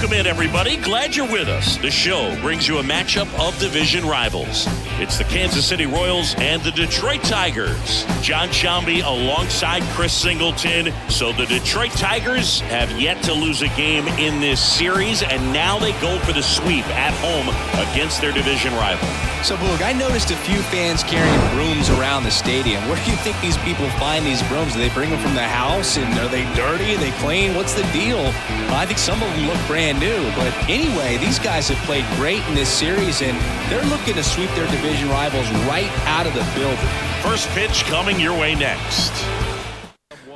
Welcome in, everybody. Glad you're with us. The show brings you a matchup of division rivals. It's the Kansas City Royals and the Detroit Tigers. John Sciambi alongside Chris Singleton. So the Detroit Tigers have yet to lose a game in this series, and now they go for the sweep at home against their division rival. So, Boog, I noticed a few fans carrying brooms around the stadium. Where do you think these people find these brooms? Do they bring them from the house? And are they dirty? Are they clean? What's the deal? Well, I think some of them look brand new. But anyway, these guys have played great in this series, and they're looking to sweep their division rivals right out of the building. First pitch coming your way next.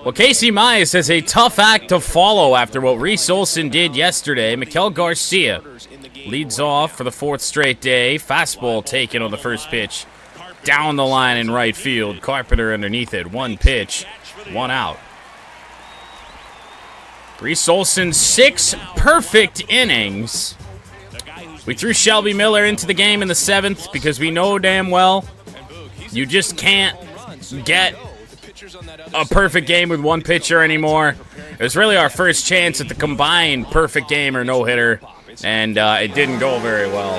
Well, Casey Mize has a tough act to follow after what Reese Olson did yesterday. Miguel Garcia leads off for the fourth straight day. Fastball taken on the first pitch. Down the line in right field. Carpenter underneath it. One pitch, one out. Reese Olson, 6 perfect innings. We threw Shelby Miller into the game in the 7th because we know damn well you just can't get a perfect game with one pitcher anymore. It was really our first chance at the combined perfect game or no-hitter, and it didn't go very well.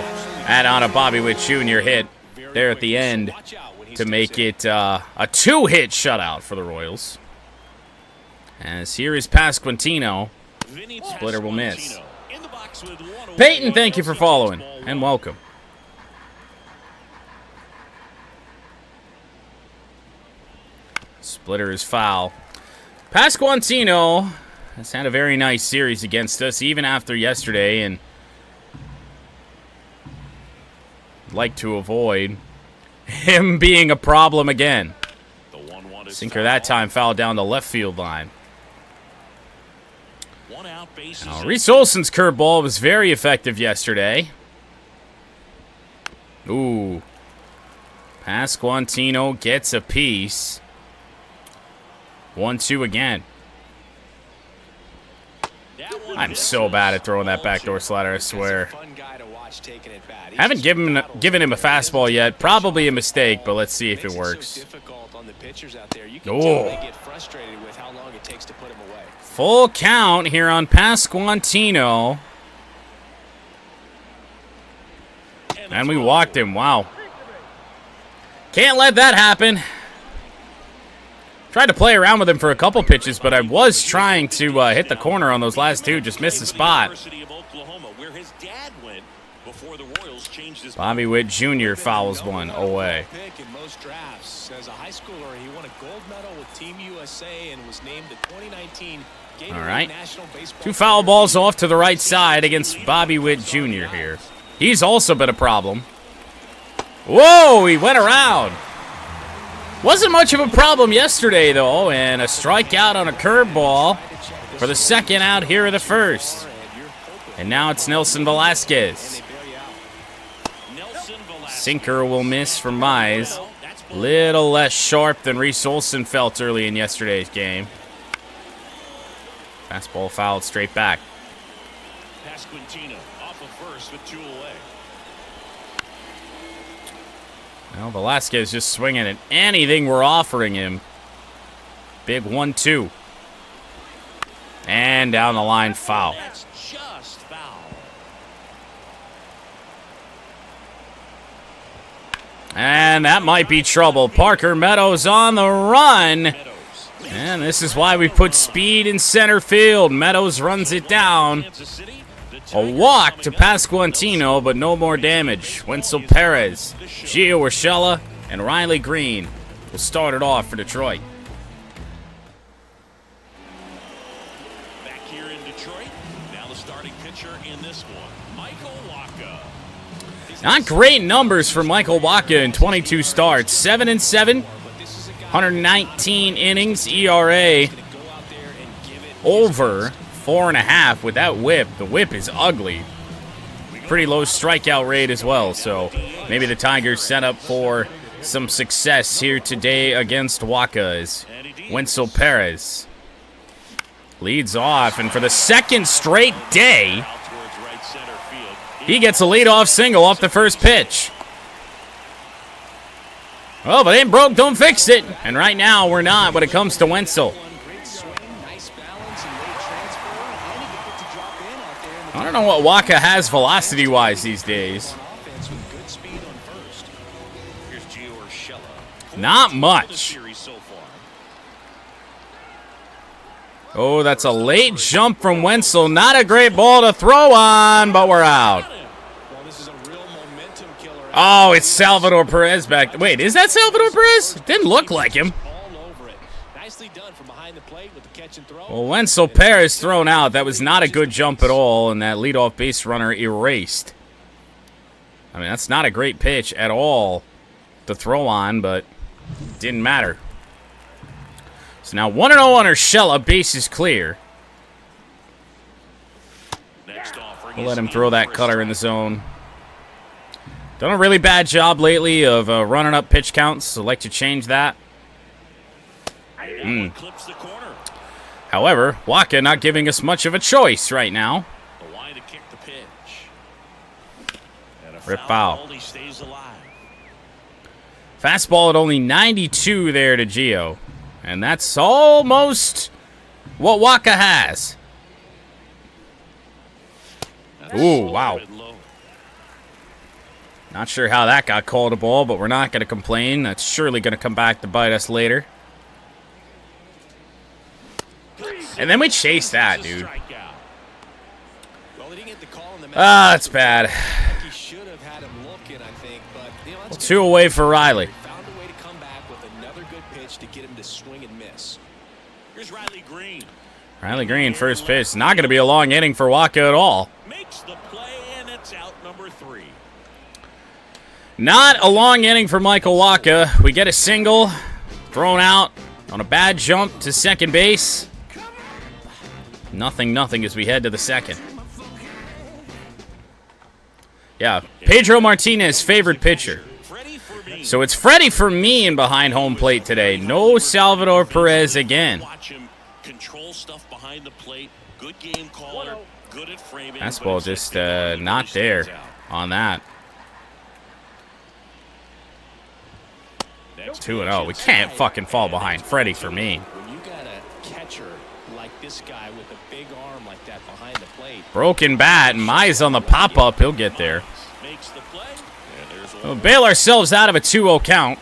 Add on a Bobby Witt Jr. hit there at the end to make it a 2-hit shutout for the Royals. As here is Pasquantino. Splitter will miss. Peyton, thank you for following, and welcome. Splitter is foul. Pasquantino has had a very nice series against us, even after yesterday, and I'd like to avoid him being a problem again. Sinker that time fouled down the left field line. Now, Reese Olson's curveball was very effective yesterday. Ooh. Pasquantino gets a piece. 1-2 again. I'm so bad at throwing that backdoor slider, I swear. Haven't given him a fastball yet. Probably a mistake, but let's see if it works. Oh. Full count here on Pasquantino. And we walked him. Wow. Can't let that happen. Tried to play around with him for a couple pitches, but I was trying to hit the corner on those last two. Just missed the spot. Bobby Witt Jr. fouls one away. As a high schooler, he won a gold medal with Team USA and was named the 2019 All right. 2 foul balls off to the right side against Bobby Witt Jr. here. He's also been a problem. Whoa, he went around. Wasn't much of a problem yesterday, though, and a strikeout on a curveball for the second out here of the first. And now it's Nelson Velasquez. Sinker will miss from Mize. Little less sharp than Reese Olson felt early in yesterday's game. Fastball fouled straight back. Pasquantino off of first with 2 away. Well, Velasquez just swinging at anything we're offering him. Big 1-2. And down the line, foul. That's just foul. And that might be trouble. Parker Meadows on the run. And this is why we put speed in center field. Meadows runs it down. A walk to Pasquantino, but no more damage. Wenzel Perez, Gio Urshela, and Riley Green will start it off for Detroit. Back here in Detroit, now the starting pitcher in this one, Michael Wacha. Not great numbers for Michael Wacha in 22 starts. 7-7, 119 innings, ERA over 4.5 with that whip. The whip is ugly. Pretty low strikeout rate as well, so maybe the Tigers set up for some success here today against Wacha as Wenzel Perez leads off, and for the second straight day, he gets a leadoff single off the first pitch. Well, but it ain't broke, don't fix it. And right now, we're not when it comes to Wenzel. I don't know what Waka has velocity-wise these days. Not much. Oh, that's a late jump from Wenzel. Not a great ball to throw on, but we're out. Oh, it's Salvador Perez back. Wait, is that Salvador Perez? Didn't look like him. Well, Wenzel Perez thrown out. That was not a good jump at all, and that leadoff base runner erased. I mean, that's not a great pitch at all to throw on, but it didn't matter. So now 1-0 on Urshela, base is clear. We'll let him throw that cutter in the zone. Done a really bad job lately of running up pitch counts, so I'd like to change that. However, Waka not giving us much of a choice right now. Rip foul. Fastball at only 92 there to Gio. And that's almost what Waka has. Ooh, wow. Not sure how that got called a ball, but we're not going to complain. That's surely going to come back to bite us later. And then we chase that, dude. Ah, that's bad. Well, 2 away for Riley. Riley Green, first pitch. Not going to be a long inning for Waka at all. Makes the play, and it's out number 3. Not a long inning for Michael Waka. We get a single, thrown out on a bad jump to second base. Nothing as we head to the second. Yeah, Pedro Martinez, favorite pitcher. So it's Freddie for me in behind home plate today. No Salvador Perez again. Fastball just not there on that. 2-0. We can't fucking fall behind Freddie for me. When you got a catcher like this guy with a big arm like that behind the plate. Broken bat, and Mize on the pop-up. He'll get there. We'll bail ourselves out of a 2-0 count.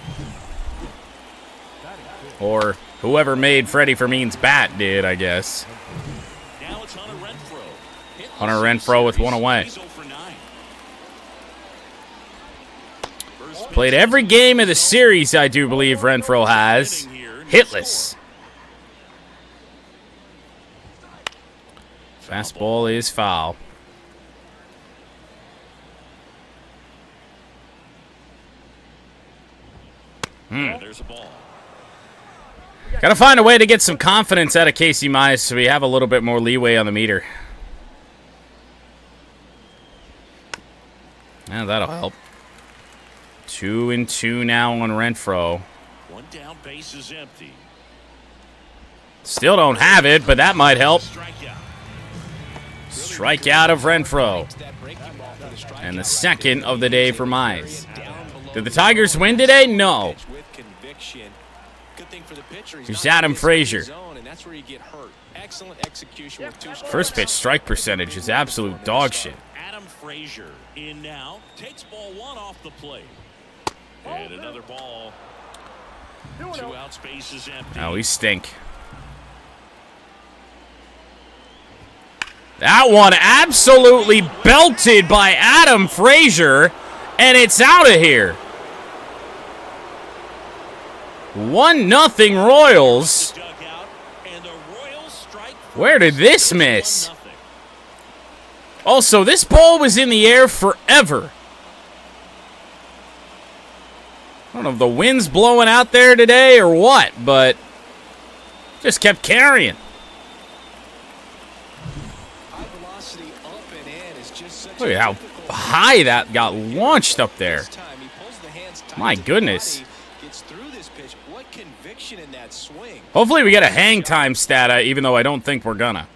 Or whoever made Freddie Fermin's bat did, I guess. Hunter Renfroe with 1 away. Played every game of the series, I do believe Renfroe has. Hitless. Fastball is foul. There's a ball. Got to find a way to get some confidence out of Casey Mize so we have a little bit more leeway on the meter. Yeah, that'll help. 2-2 now on Renfroe. One down, base is empty. Still don't have it, but that might help. Strikeout of Renfroe. And the second of the day for Mize. Did the Tigers win today? No. Here's Adam Frazier. First pitch strike percentage is absolute dog shit. Adam Frazier in now. Takes ball 1 off the plate. And another ball. 2 outs, base is empty. Now we stink. That one absolutely belted by Adam Frazier, and it's out of here. 1-0 Royals. Where did this miss? Also, this ball was in the air forever. I don't know if the wind's blowing out there today or what, but just kept carrying. Look at how high that got launched up there. My goodness. Hopefully we get a hang time stat, even though I don't think we're gonna.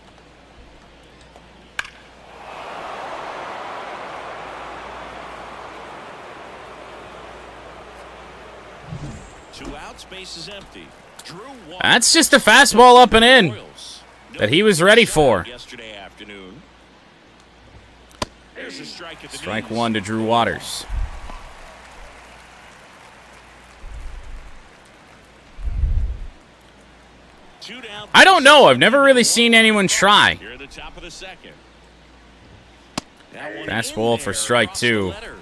That's just a fastball up and in that he was ready for. Yesterday afternoon. There's a strike at the Strike knees. one to Drew Waters. Two down. I don't know. I've never really seen anyone try. Here at the top of the second. That one Fastball in for there strike across the two. letters.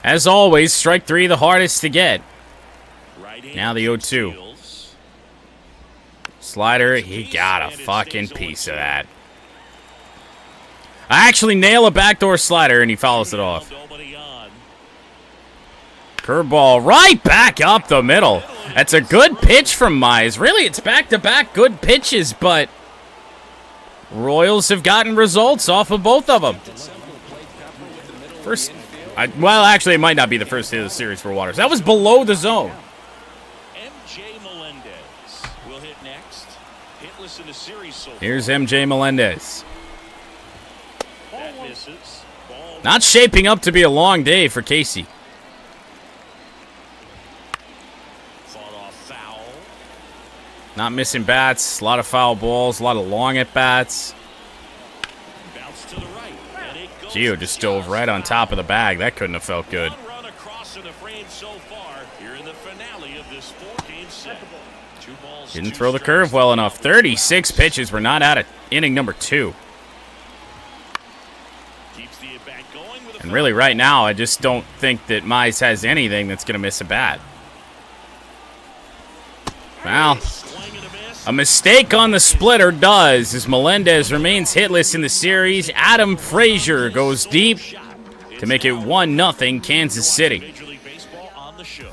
As always, strike three the hardest to get. Right-hand Now the 0-2. steals. Slider, he got a fucking piece of that. I actually nail a backdoor slider and he fouls it off. Nobody on. Curveball right back up the middle. That's a good pitch from Mize. Really, it's back-to-back good pitches, but Royals have gotten results off of both of them. First, well, actually, it might not be the first hit of the series for Waters. That was below the zone. MJ Melendez will hit next. Hitless in the series so far. Here's MJ Melendez. That misses. Ball Not shaping up to be a long day for Casey. fought off foul. Not missing bats, a lot of foul balls, a lot of long at-bats. Bounce to the right. And it goes Gio just dove right on top of the bag. That couldn't have felt good. One run across in the frame so far here in the finale of this 4-game set. 2 balls, Didn't 2 throw the strikes. curve well enough. 36 pitches. We're not out of inning number 2. Keeps the at-bat going with a And really, right now, I just don't think that Mize has anything that's going to miss a bat. Well, swing and a miss. a mistake on the splitter does, as Melendez remains hitless in the series. Adam Frazier goes deep to make it 1-0 Kansas City. Major League Baseball on the show.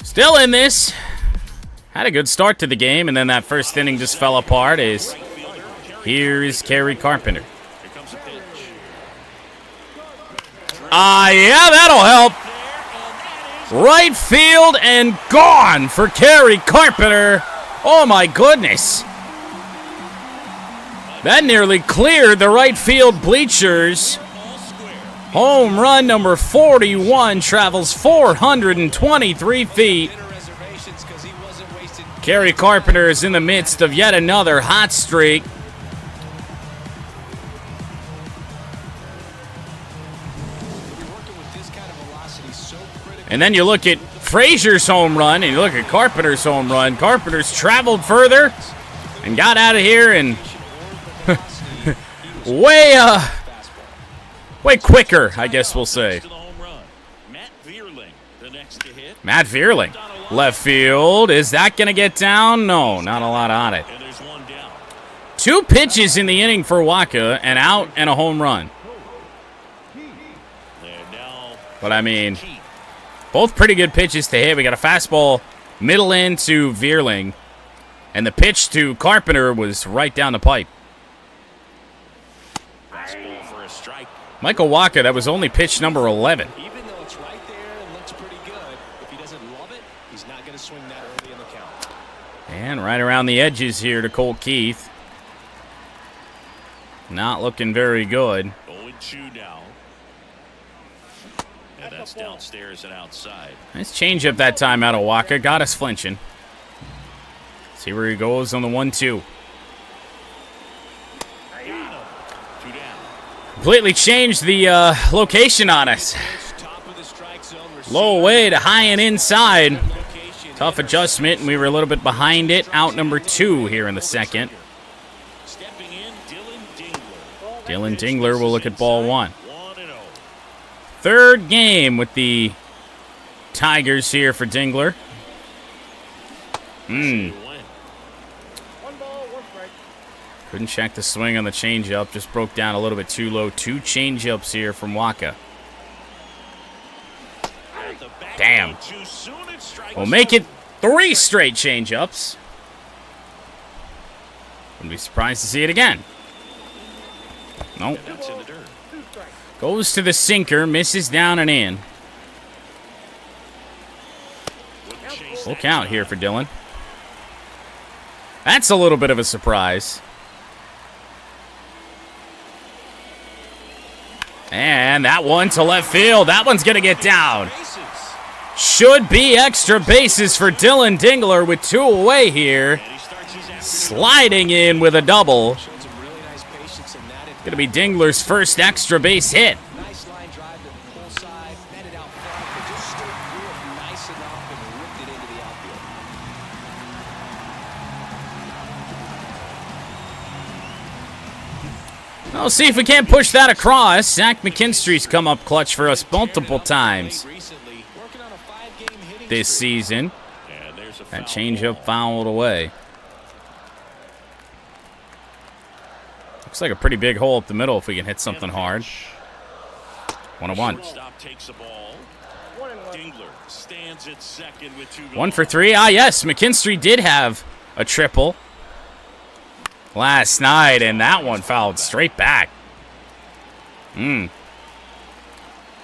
Still in this. Had a good start to the game, and then that first inning just fell apart. Here is Kerry Carpenter. Here comes a pitch. Yeah, that'll help. Right field and gone for Kerry Carpenter. Oh, my goodness. That nearly cleared the right field bleachers. Home run number 41 travels 423 feet. Kerry Carpenter is in the midst of yet another hot streak. And then you look at Frazier's home run, and you look at Carpenter's home run. Carpenter's traveled further and got out of here and way quicker, I guess we'll say. To the home run. Matt Vierling, the next to hit. Matt Vierling, left field. Is that going to get down? No, not a lot on it. And there's one down. 2 pitches in the inning for Waka, an out and a home run. And now But I mean, both pretty good pitches to hit. We got a fastball middle in to Vierling, and the pitch to Carpenter was right down the pipe. fastball for a strike. Michael Waka, that was only pitch number 11. Even though it's right there and looks pretty good, if he doesn't love it, he's not going to swing that early in the count. And right around the edges here to Cole Keith. Not looking very good. 0-2 now. And that's downstairs and outside. Nice changeup that time out of Waka. Got us flinching. See where he goes on the 1-2. 2 down. Completely changed the location on us. Low away to high and inside. Tough adjustment, and we were a little bit behind it. Out number 2 here in the second. Stepping in, Dylan Dingler. Dylan Dingler will look at ball 1. 1-0. Third game with the Tigers here for Dingler. Couldn't check the swing on the changeup. Just broke down a little bit too low. 2 changeups here from Waka. Damn. We'll make it 3 straight changeups. Wouldn't be surprised to see it again. Nope. That's in the dirt. Goes to the sinker. Misses down and in. Full count here for Dylan. That's a little bit of a surprise. And that one to left field. That one's going to get down. Should be extra bases for Dylan Dingler with 2 away here. Sliding in with a double. Going to be Dingler's first extra base hit. We'll see if we can't push that across. Zach McKinstry's come up clutch for us multiple times this season. That changeup fouled away. Looks like a pretty big hole up the middle if we can hit something hard. 1-1. 1 for 3. Ah, yes, McKinstry did have a triple last night, and that one fouled straight back. Well,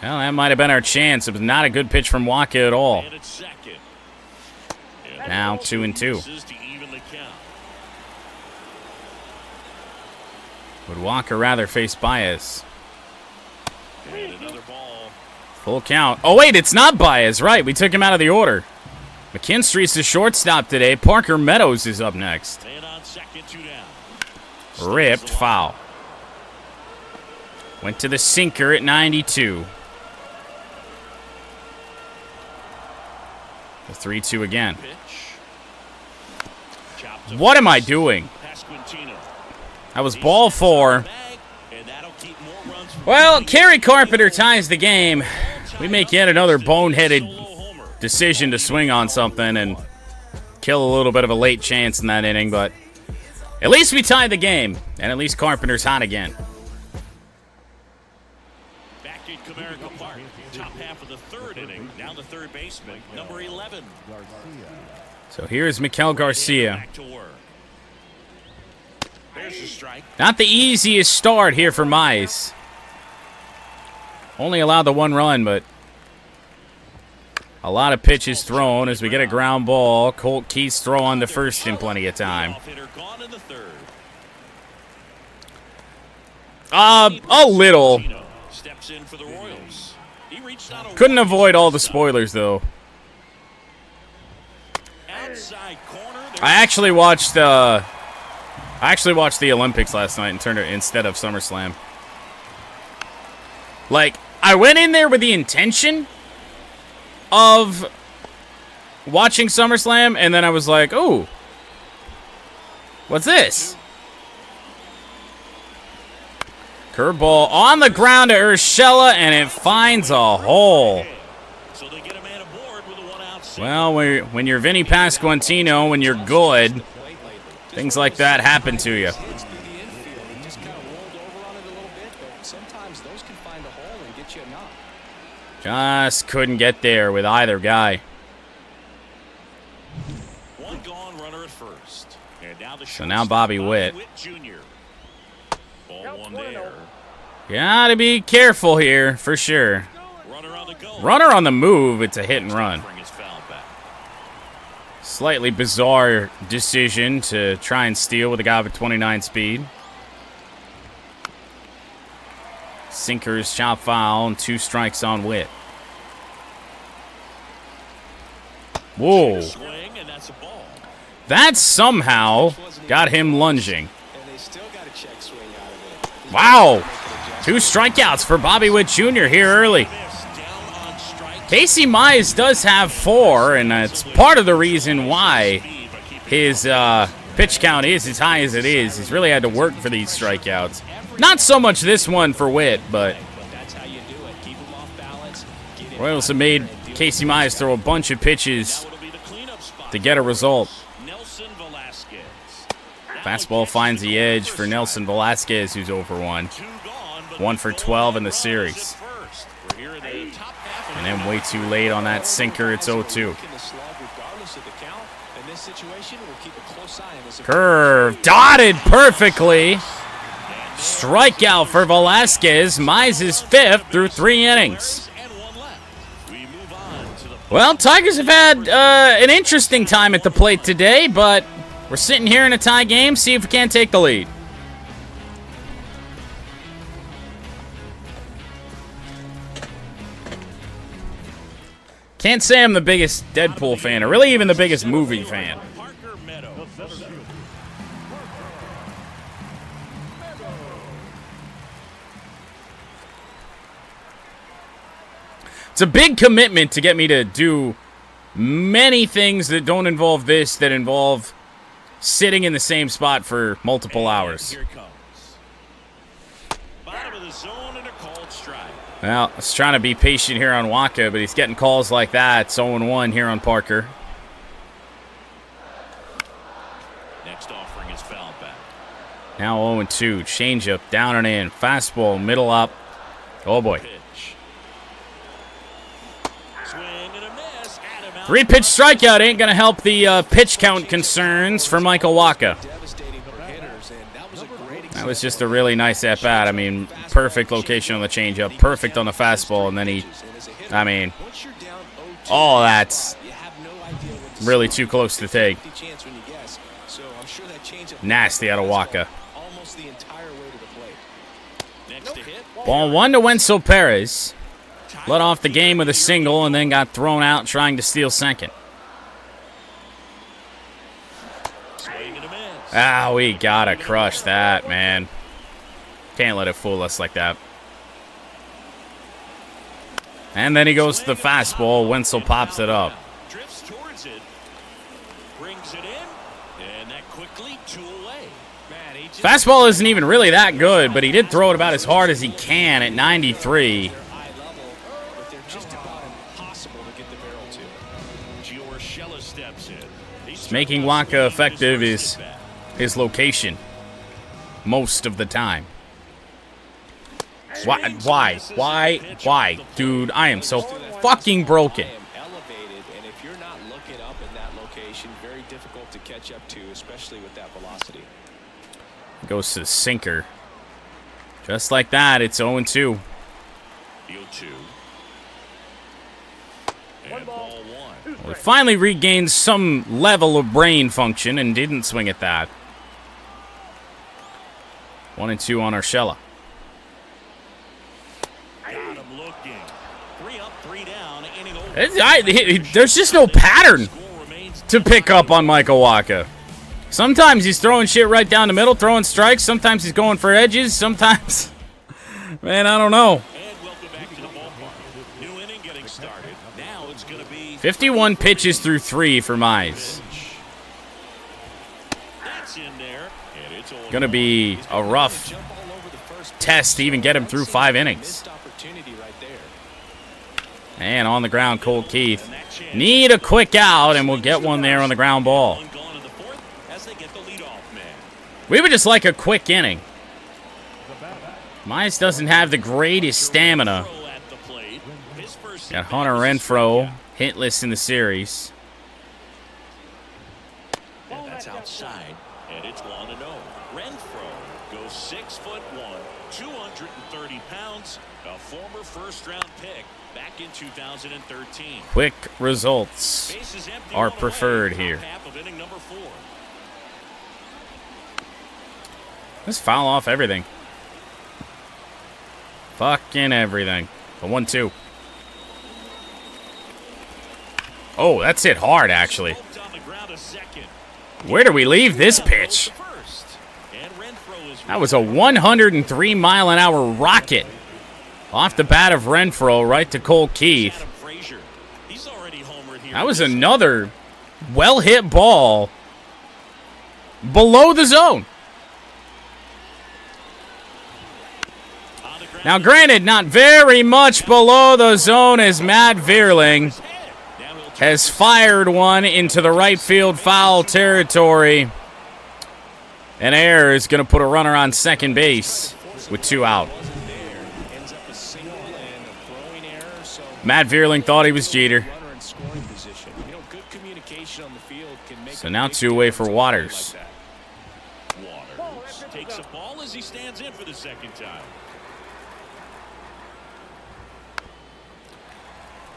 that might have been our chance. It was not a good pitch from Waka at all. Now 2-2. Would Waka rather face Baez? Full count. Oh, wait, it's not Baez. Right, we took him out of the order. McKinstry's the shortstop today. Parker Meadows is up next. Ripped foul. Went to the sinker at 92. The 3-2 again. What am I doing? That was ball 4. Well, Kerry Carpenter ties the game. We make yet another boneheaded decision to swing on something and kill a little bit of a late chance in that inning, but at least we tied the game, and at least Carpenter's hot again. Back in Comerica Park, top half of the 3rd inning. Now the 3rd baseman, number 11. So here's Mikel Garcia. Back to work. There's the strike. Not the easiest start here for Mize. Only allowed the 1 run, but a lot of pitches thrown as we get a ground ball. Colt Keith's throw on the first in plenty of time. A little. Couldn't avoid all the spoilers, though. I actually watched the Olympics last night and turned it instead of SummerSlam. Like, I went in there with the intention of watching SummerSlam, and then I was like, "Ooh, what's this?" Curveball on the ground to Urshela, and it finds a hole. Well, when you're Vinny Pasquantino, when you're good, things like that happen to you. Just couldn't get there with either guy. So now Bobby Witt. Gotta be careful here, for sure. Runner on the move, it's a hit and run. Slightly bizarre decision to try and steal with a guy with 29 speed. Sinkers, chop foul, and 2 strikes on Witt. Whoa. That somehow got him lunging. Wow. 2 strikeouts for Bobby Witt Jr. here early. Casey Mize does have 4, and that's part of the reason why his pitch count is as high as it is. He's really had to work for these strikeouts. Not so much this one for Witt, but Royals have made Casey Mize throw a bunch of pitches to get a result. Fastball finds the edge for Nelson Velasquez, who's over 1. 1 for 12 in the series. And then way too late on that sinker, it's 0-2. Curve, dotted perfectly. Strikeout for Velasquez. Mize's 5th through 3 innings. Well, Tigers have had an interesting time at the plate today, but we're sitting here in a tie game. See if we can't take the lead. Can't say I'm the biggest Deadpool fan, or really even the biggest movie fan. It's a big commitment to get me to do many things that don't involve this, that involve sitting in the same spot for multiple hours. Here it comes. Bottom of the zone and a called strike. Well, I was trying to be patient here on Waka, but he's getting calls like that. It's 0-1 here on Parker. Next offering is fouled back. Now 0-2. Changeup, down and in. Fastball, middle up. Oh, boy. Pitch. Swing and a miss. At him out. 3-pitch strikeout ain't going to help the pitch count concerns for Michael Waka. That was just a really nice at-bat. I mean, perfect location on the changeup, perfect on the fastball, and then all that's really too close to take. Nasty out of Waka. Ball 1 to Wenzel Perez. Led off the game with a single and then got thrown out trying to steal second. Ah, we gotta crush that, man. Can't let it fool us like that. And then he goes to the fastball. Wenzel pops it up. Drifts towards it. Brings it in. And that quickly 2 away. Fastball isn't even really that good, but he did throw it about as hard as he can at 93. Making Waka effective is his location most of the time. Why? Dude, I am so fucking broken. And if you're not looking up in that location, very difficult to catch up to, especially with that velocity. Goes to the sinker. Just like that, it's 0-2. 0-2. And ball 1. Well, he finally regained some level of brain function and didn't swing at that. 1-2 on Urshela. Got him looking. 3 up, 3 down. Inning over. There's just no pattern to pick up on Michael Waka. Sometimes he's throwing shit right down the middle, throwing strikes. Sometimes he's going for edges. Sometimes, man, I don't know. And welcome back to the ballpark. New inning getting started. Now it's going to be 51 pitches through 3 for Mize. That's in there. And it's all Gonna be a rough test to even get him through 5 innings. And on the ground, Cole Keith. Need a quick out, and we'll get one there on the ground ball. We would just like a quick inning. Mize doesn't have the greatest stamina. Got Hunter Renfroe hitless in the series. And that's outside, and it's 1-0. Renfroe goes 6'1", 230 pounds, a former first-round pick back in 2013. Quick results are preferred here. Half of inning number 4. Let's foul off everything. Fucking everything. A 1-2. Oh, that's hit hard, actually. Where do we leave this pitch? That was a 103-mile-an-hour rocket. Off the bat of Renfroe, right to Cole Keith. That was another well-hit ball below the zone. Now, granted, not very much below the zone as Matt Vierling has fired one into the right field foul territory. An error is going to put a runner on second base with 2 out. Matt Vierling thought he was Jeter. So now 2 away for Waters. Waters takes a ball as he stands in for the second time.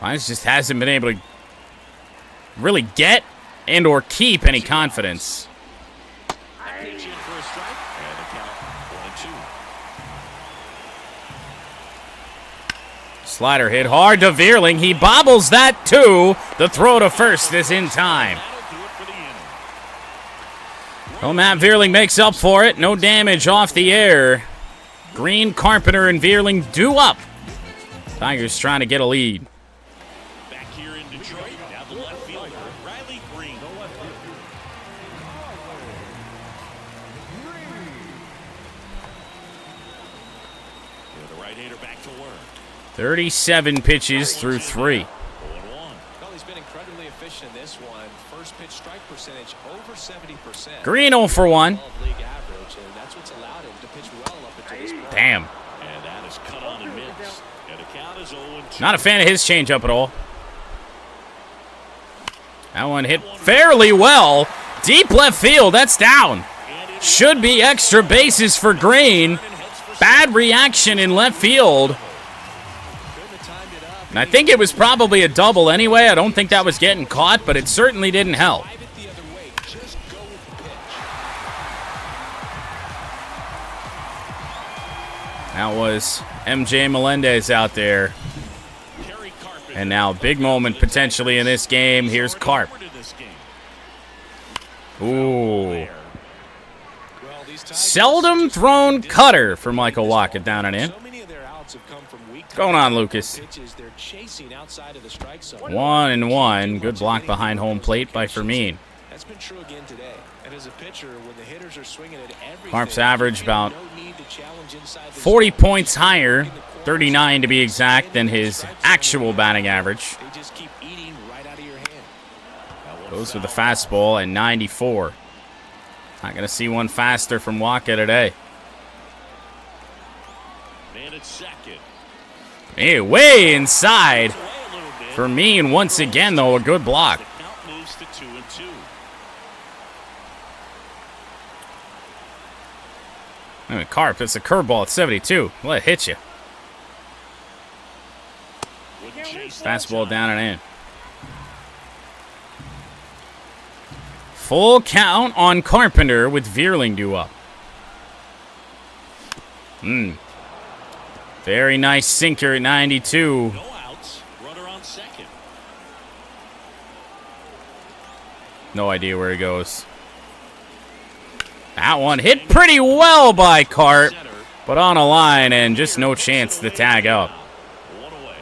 Mize just hasn't been able to really get and or keep any confidence. Pitch in for a strike, and the count 1-2. Slider hit hard to Veerling. He bobbles that too. The throw to first is in time. Well, Matt Veerling makes up for it. No damage off the air. Green, Carpenter, and Veerling due up. Tigers trying to get a lead. Back here in Detroit, now the left fielder, Riley Green. The right-hander back to work. 37 pitches through 3. Well, he's been incredibly efficient in this one. First pitch strike percentage over 70%. Green 0 for 1. League average, and that's what's allowed him to pitch well up until this point. Damn. And that is cut on and missed. And the count is 0-2. Not a fan of his changeup at all. That one hit fairly well. Deep left field. That's down. Should be extra bases for Green. Bad reaction in left field. And I think it was probably a double anyway. I don't think that was getting caught, but it certainly didn't help. That was MJ Melendez out there. And now big moment potentially in this game. Here's Carp. Ooh. Seldom thrown cutter for Michael Wacha down and in. What's going on, Lucas? 1-1. Good block behind home plate by Fermin. That's been true again today. And as a pitcher, when the hitters are swinging at everything, Carp's average about 40 points higher, 39 to be exact, than his actual batting average. they just keep eating right out of your hand. Goes with the fastball at 94. Not going to see one faster from Wacha today. Man at second. Hey, way inside. Fermin once again, though, a good block. The count moves to 2-2. I mean, Carp, it's a curveball at 72. Well, it hit you. Fastball down and in. Full count on Carpenter with Veerling due up. Very nice sinker at 92. No outs. Runner on second. No idea where he goes. That one hit pretty well by Carp, but on a line and just no chance to tag up. One away.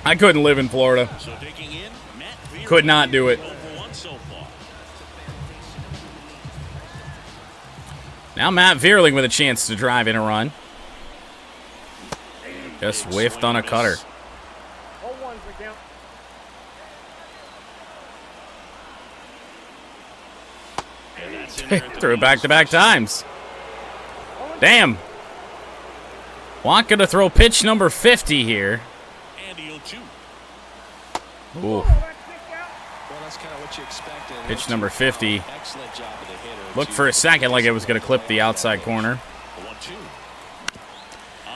I couldn't live in Florida. So digging in, Matt Veerling. Could not do it. 0 for 1 so far. Now Matt Veerling with a chance to drive in a run. Just whiffed on a cutter. Threw it back-to-back times. Damn. Wacha to throw pitch number 50 here. Ooh. Well, that's kind of what you expected. Pitch number 50. Excellent job of the hitter. Looked for a second like it was going to clip the outside corner.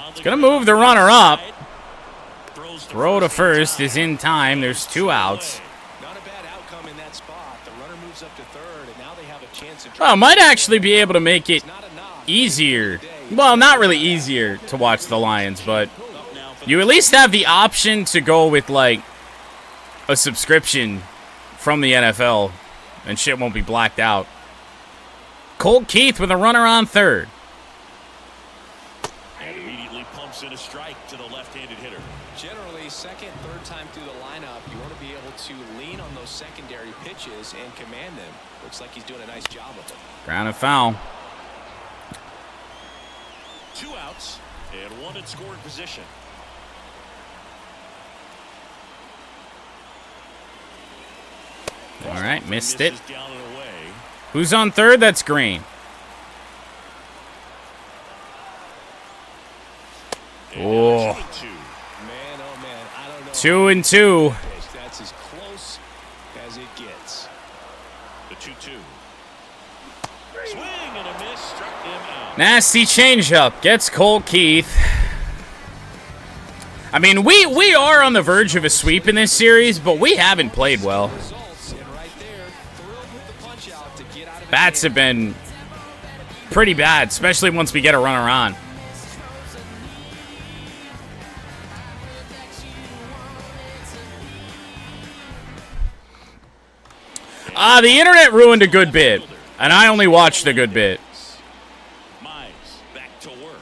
It's going to move the runner up. Throw to first is in time. There's 2 outs. Not a bad outcome in that spot. The runner moves up to third, and now they have a chance to Well, might actually be able to make it easier. Well, not really easier to watch the Lions, but you at least have the option to go with, like, a subscription from the NFL, and shit won't be blacked out. Colt Keith with a runner on third. And immediately pumps in a strike to the left-handed hitter. Generally, second, third time through the lineup, you want to be able to lean on those secondary pitches and command them. Looks like he's doing a nice job of it. Ground and foul. 2 outs and 1 in scoring position. All right, missed it. Down and away. Who's on third? That's Green. Oh. 2-2. Man, oh man, I don't know. 2-2. That's as close as it gets. The 2-2. Swing and a miss. Struck him out. Nasty changeup. Gets Colt Keith. I mean, we are on the verge of a sweep in this series, but we haven't played well. Results, and right there, thrilled with the punch out to get out of Bats have been pretty bad, especially once we get a runner on. The internet ruined a good bit, and I only watched a good bit. Mize back to work.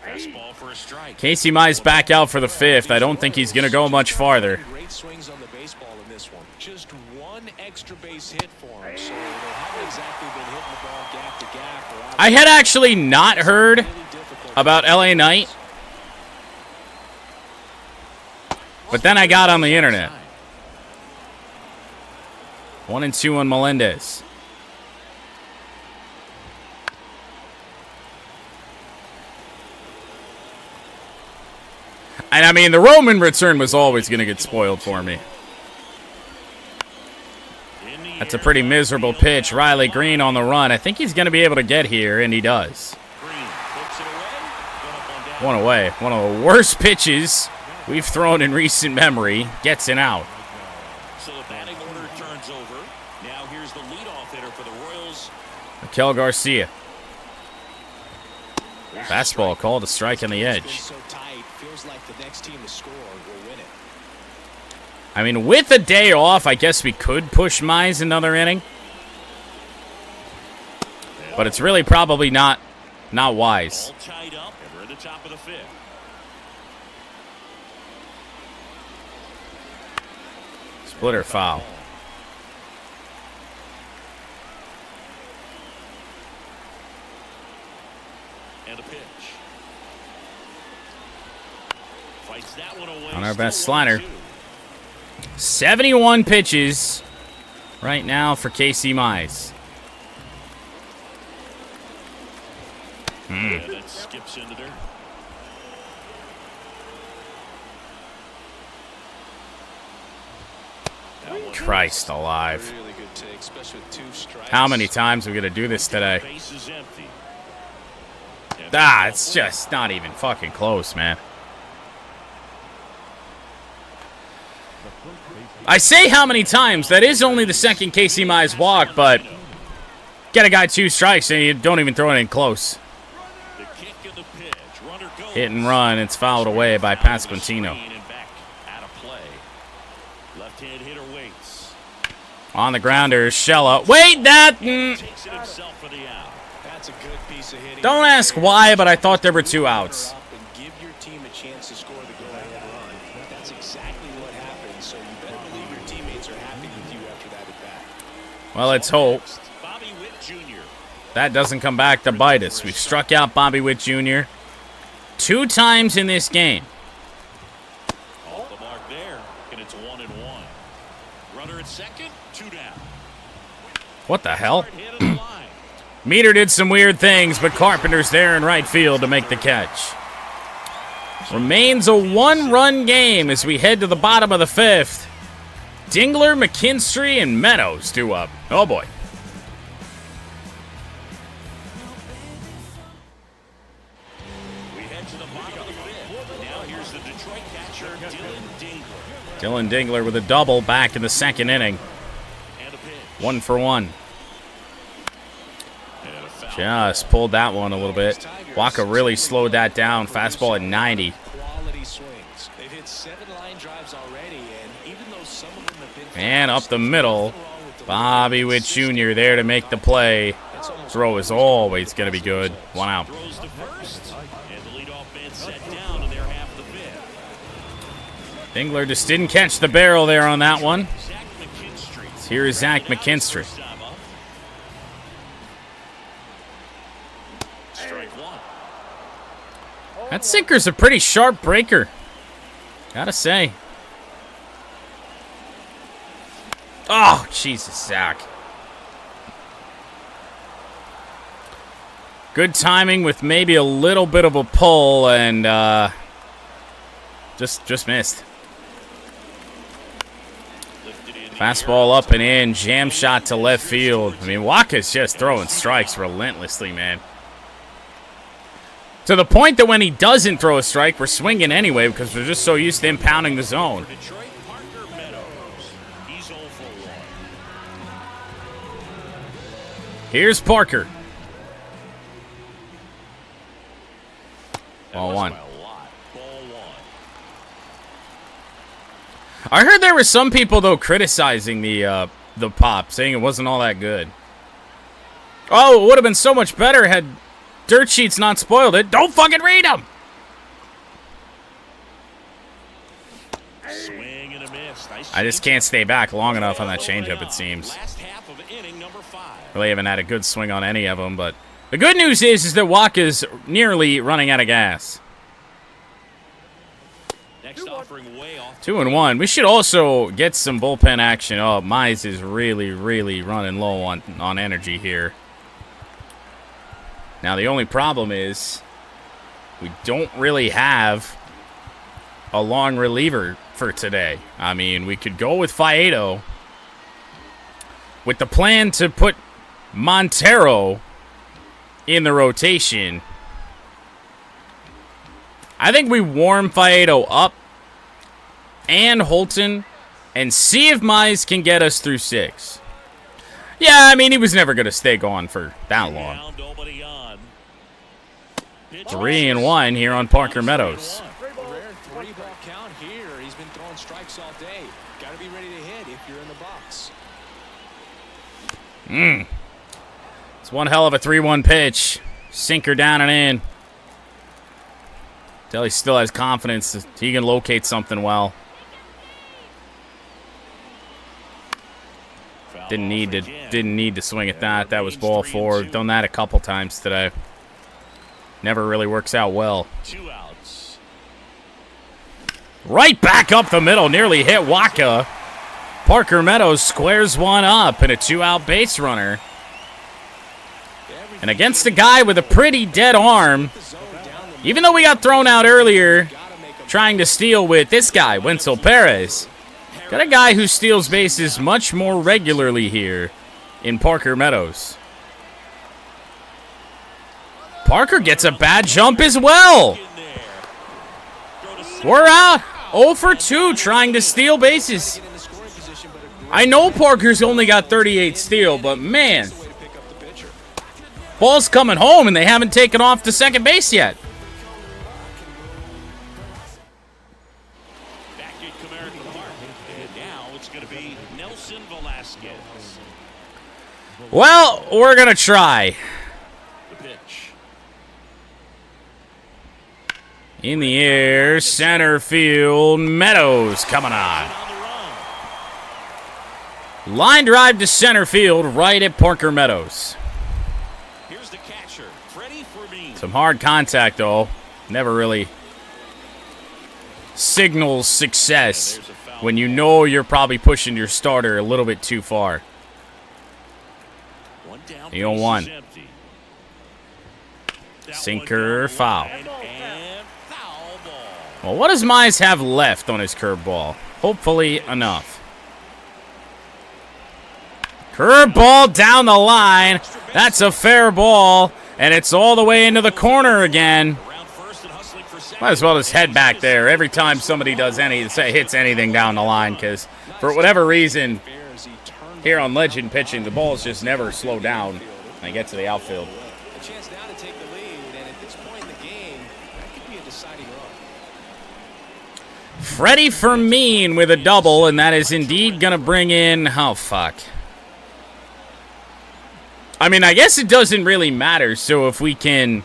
Fastball for a strike. Casey Mize back out for the 5th. I don't think he's going to go much farther. Great swings on the baseball in this one. Just one extra base hit for him, so they haven't exactly been hitting the ball gap to gap. I had actually not heard about LA Knight, but then I got on the internet. 1-2 on Melendez. And I mean, the Roman return was always going to get spoiled for me. That's a pretty miserable pitch. Riley Green on the run. I think he's going to be able to get here, and he does. One away. One of the worst pitches we've thrown in recent memory. Gets an out. So the batting order turns over. Now here's the leadoff hitter for the Royals. Miguel Garcia. Fastball called a strike on the edge. I mean, with a day off, I guess we could push Mize another inning. But it's really probably not wise. All tied up, and we're at the top of the 5th. Splitter foul. And a pitch. Fights that one away. On our best slider. 71 pitches right now for Casey Mize. Yeah, that skips into there. Christ alive. How many times are we going to do this today? Base is empty. It's just not even fucking close, man. I say how many times. That is only the second Casey Mize walk, but get a guy 2 strikes and you don't even throw it in close. The kick and the pitch. Runner goes. Hit and run. It's fouled away by Pasquantino. Out of play. Left-hand hitter waits. On the grounder, Shella. Wait, that... Takes it himself for the out. That's a good piece of hitting. Don't ask why, but I thought there were 2 outs. Give your team a chance to score the go-ahead run. That's exactly what happened, so you better believe your teammates are happy with you after that at-bat. Well, let's hope Bobby Witt Jr. that doesn't come back to bite us. We've struck out Bobby Witt Jr. 2 times in this game. Off the mark there, and it's 1-1. Runner at second, 2 down. What the hell? Hit of the line. Meter did some weird things, but Carpenter's there in right field to make the catch. Remains a 1-run game as we head to the bottom of the 5th. Dingler, McKinstry, and Meadows due up. Oh, boy. We head to the bottom of the 5th. Now here's the Detroit catcher, Dylan Dingler. Dylan Dingler with a double back in the 2nd inning. And a pitch. 1 for 1. And a foul. Just pulled that one a little bit. Waka really slowed that down. Fastball at 90. Quality swings. They've hit 7 line drives already, and even though some of them have been And up the middle, Bobby Witt Jr. there to make the play. Throw is always going to be good. 1 out. Throws to first. And the leadoff man set down, and they're half the 5th. Dingler just didn't catch the barrel there on that one. Zach McKinstry. Here is Zach McKinstry. First time up. Strike 1. That sinker's a pretty sharp breaker. Gotta say. Oh, Jesus, Zach. Good timing with maybe a little bit of a pull and just missed. Fastball up and in, jam shot to left field. I mean, Waka's just throwing strikes relentlessly, man. To the point that when he doesn't throw a strike, we're swinging anyway because we're just so used to him pounding the zone. Detroit, Parker Meadows. He's 0 for 1. Here's Parker. Ball one. I heard there were some people, though, criticizing the pop, saying it wasn't all that good. Oh, it would have been so much better had Dirt Sheets not spoiled it. Don't fucking read them! Swing and a miss. Nice. I just can't stay back long enough on that changeup, it seems. Last half of inning number 5. Really haven't had a good swing on any of them, but the good news is that Waka's nearly running out of gas. Next offering way off. 2-1. We should also get some bullpen action. Oh, Mize is really, really running low on energy here. Now, the only problem is we don't really have a long reliever for today. I mean, we could go with Flaherty with the plan to put Montero in the rotation. I think we warm Flaherty up and Holton and see if Mize can get us through 6. Yeah, I mean, he was never going to stay gone for that long. 3-1 here on Parker Meadows. Rare 3-ball count here. He's been throwing strikes all day. Got to be ready to hit if you're in the box. It's one hell of a 3-1 pitch. Sinker down and in. Till he still has confidence that he can locate something well. Didn't need to swing at that. That was ball 4. Done that a couple times today. Never really works out well. 2 outs. Right back up the middle. Nearly hit Waka. Parker Meadows squares one up and a 2-out base runner. And against a guy with a pretty dead arm, even though we got thrown out earlier trying to steal with this guy, Wenzel Perez, got a guy who steals bases much more regularly here in Parker Meadows. Parker gets a bad jump as well. We're out 0 for 2 trying to steal bases. I know Parker's only got 38 steal, but man, ball's coming home and they haven't taken off to second base yet. Back at Comerica Park. And now it's going to be Nelson Velasquez. Well, we're going to try. The pitch. In the air, center field, Meadows coming on. On the run. Line drive to center field right at Parker Meadows. Here's the catcher, Freddie Fermin. Some hard contact, though. Never really signals success when you know you're probably pushing your starter a little bit too far. One down, The 0-1. base is empty. That Sinker, one foul. and foul ball. Well, what does Mize have left on his curveball? Hopefully enough. Curveball down the line. That's a fair ball, and it's all the way into the corner again. Around first and hustling for second. Might as well just head back there every time somebody does hits anything down the line, because for whatever reason, here on Legend pitching, the balls just never slow down when they get to the outfield. A chance now to take the lead, and at this point in the game, that could be a deciding run. Freddie Fermin with a double, and that is indeed going to bring in... Oh, fuck. I mean, I guess it doesn't really matter, so if we can...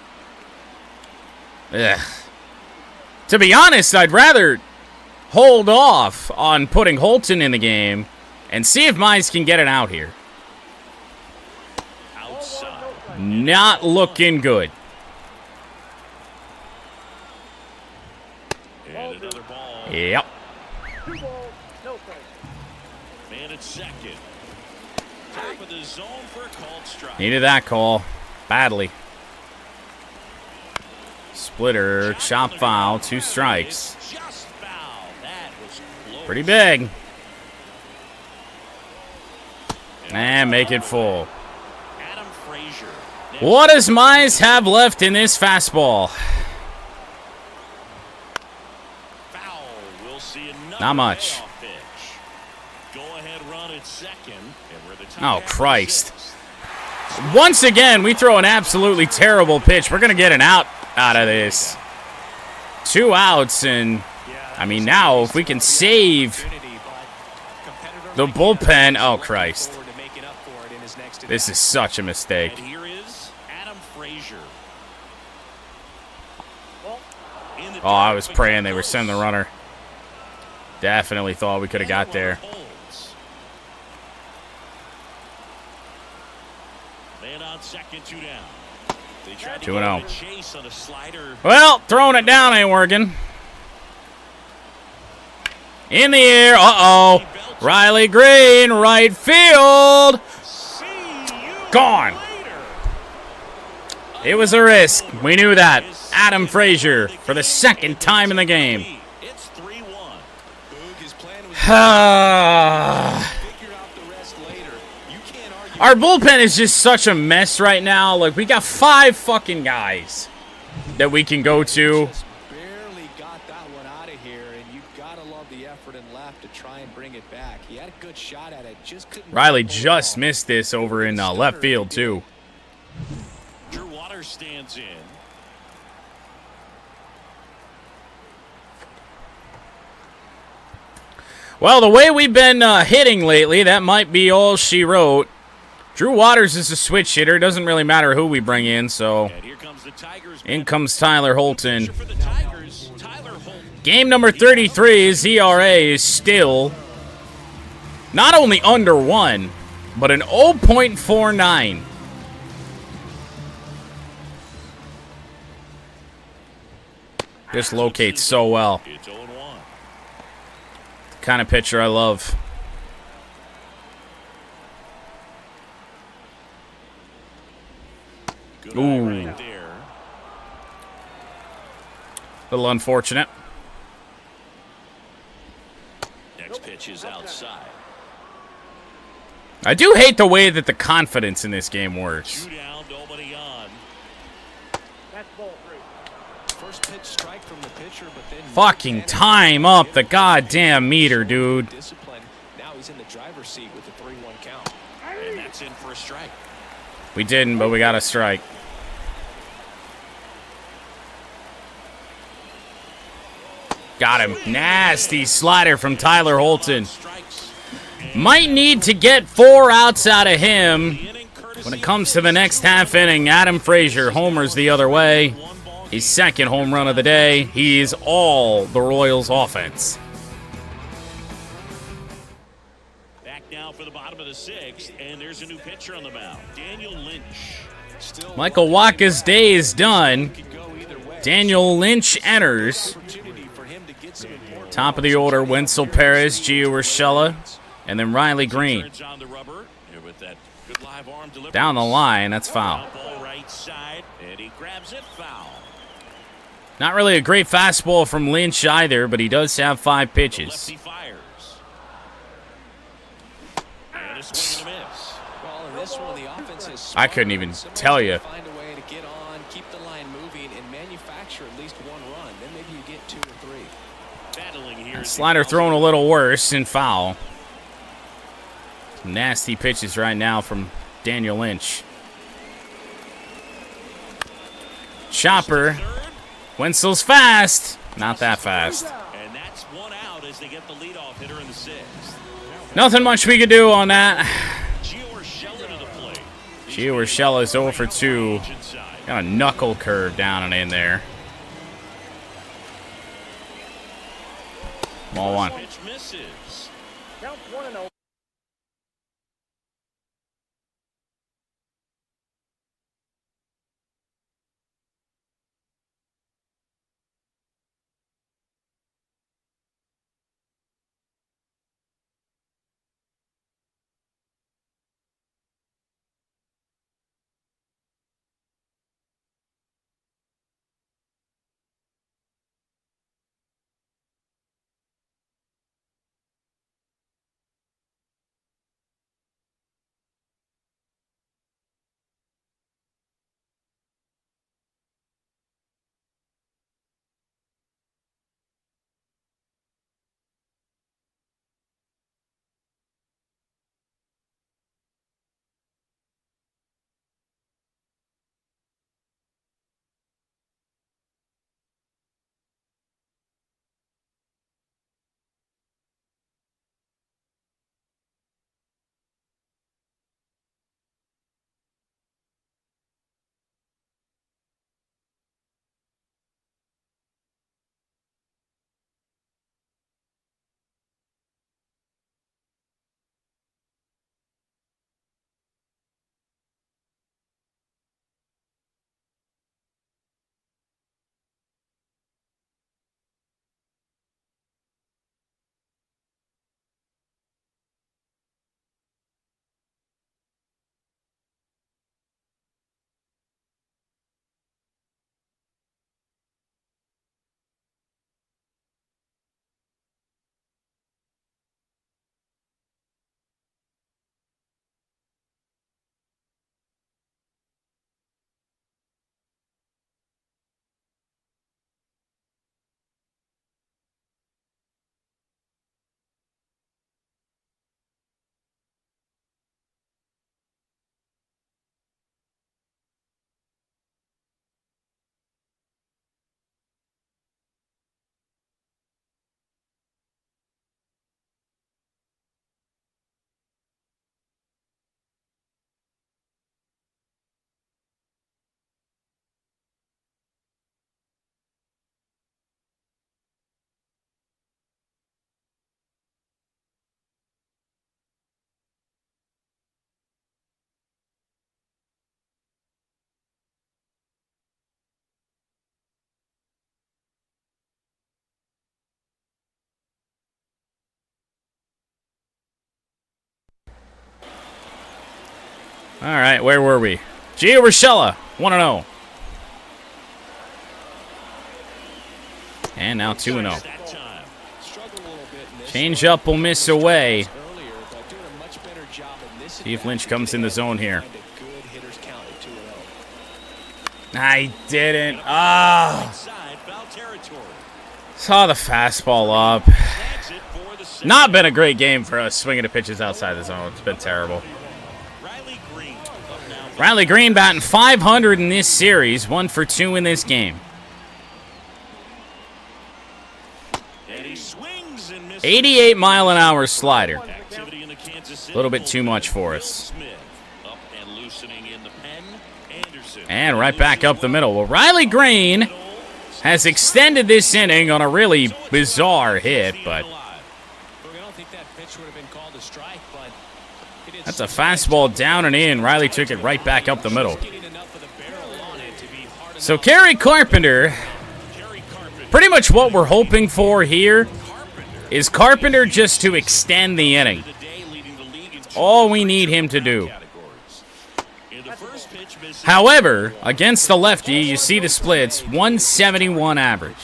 To be honest, I'd rather hold off on putting Holton in the game and see if Mize can get it out here. Outside. Not looking good. And another ball. Yep. Man at second. Top of the zone for a called strike. Needed that call badly. Splitter, chop foul, 2 strikes. Just foul. That was close. Pretty big. And make it full. Adam Frazier. What does Mize have left in this fastball? Foul. We'll see another Not much. payoff pitch. Go ahead run at second. And we're the top Oh, half of the Christ. 6th. Once again, we throw an absolutely terrible pitch. We're going to get an out of this. 2 outs, and I mean, now if we can save the bullpen. Oh, Christ. This is such a mistake. And here is Adam Frazier. Oh, I was praying they were sending the runner. Definitely thought we could have got there. Man on second, 2 down. 2-0. Well, throwing it down ain't working. In the air. Uh-oh. Riley Green, right field. Gone. It was a risk. We knew that. Adam Frazier for the second time in the game. It's 3-1. Our bullpen is just such a mess right now. Like, we got 5 fucking guys that we can go to. Barely got that one out of here, and you gotta love the effort and left to try and bring it back. He had a good shot at it, just couldn't. Riley just missed this over in left field too. Drew Waters stands in. Well, the way we've been hitting lately, that might be all she wrote. Drew Waters is a switch hitter. Doesn't really matter who we bring in, so And here comes the Tigers. in comes Tyler Holton. For the Tigers, Tyler Holt. Game number 33, his ERA is still not only under 1, but an 0.49. Just locates so well. It's 0-1. The kind of pitcher I love. Good Ooh. eye right there. Little unfortunate. Next pitch is outside. I do hate the way that the confidence in this game works. 2 down, nobody on. First pitch strike from the pitcher, but then Fucking time up the goddamn meter, dude. discipline. Now he's in the driver's seat with the 3-1 count. And that's in for a strike. We didn't, but we got a strike. Got him. Nasty slider from Tyler Holton. Strikes. Might need to get 4 outs out of him. When it comes to the next half inning, Adam Frazier homers the other way. His second home run of the day. He's all the Royals' offense. Back now for the bottom of the 6th, and there's a new pitcher on the mound, Daniel Lynch. Michael Wacha's day is done. Daniel Lynch enters. Top of the order, Wenzel Perez, Gio Urshela, and then Riley Green. Turns on the rubber, and with that good live arm delivery. Down the line, that's foul. Ball right side, and he grabs it, foul. Not really a great fastball from Lynch either, but he does have 5 pitches. Lefty fires. And a swing and a miss. Well, in this one, the offense is I couldn't even tell you. Find a way to get on, keep the line moving, and manufacture at least 1 run. Then maybe you get 2 or 3. Battling here. Slider thrown a little worse and foul. Some nasty pitches right now from Daniel Lynch. Chopper. Wenzel's fast. Not that fast. And that's 1 out as they get the leadoff hitter in the 6th. Nothing much we could do on that. Gio Urshela to the plate. Gio Urshela is 0 for 2. Inside. Got a knuckle curve down and in there. Ball 1. Pitch misses. All right, where were we? Gio Urshela, 1-0. And now 2-0. Change up will miss away. See if Lynch comes in the zone here. I didn't. Saw the fastball up. Not been a great game for us swinging to pitches outside the zone. It's been terrible. Riley Green batting .500 in this series. 1 for 2 in this game. 88-mile-an-hour slider. A little bit too much for us. And right back up the middle. Well, Riley Green has extended this inning on a really bizarre hit, but that's a fastball down and in. Riley took it right back up the middle. So Kerry Carpenter, pretty much what we're hoping for here is Carpenter just to extend the inning. All we need him to do. However, against the lefty, you see the splits, 171 average.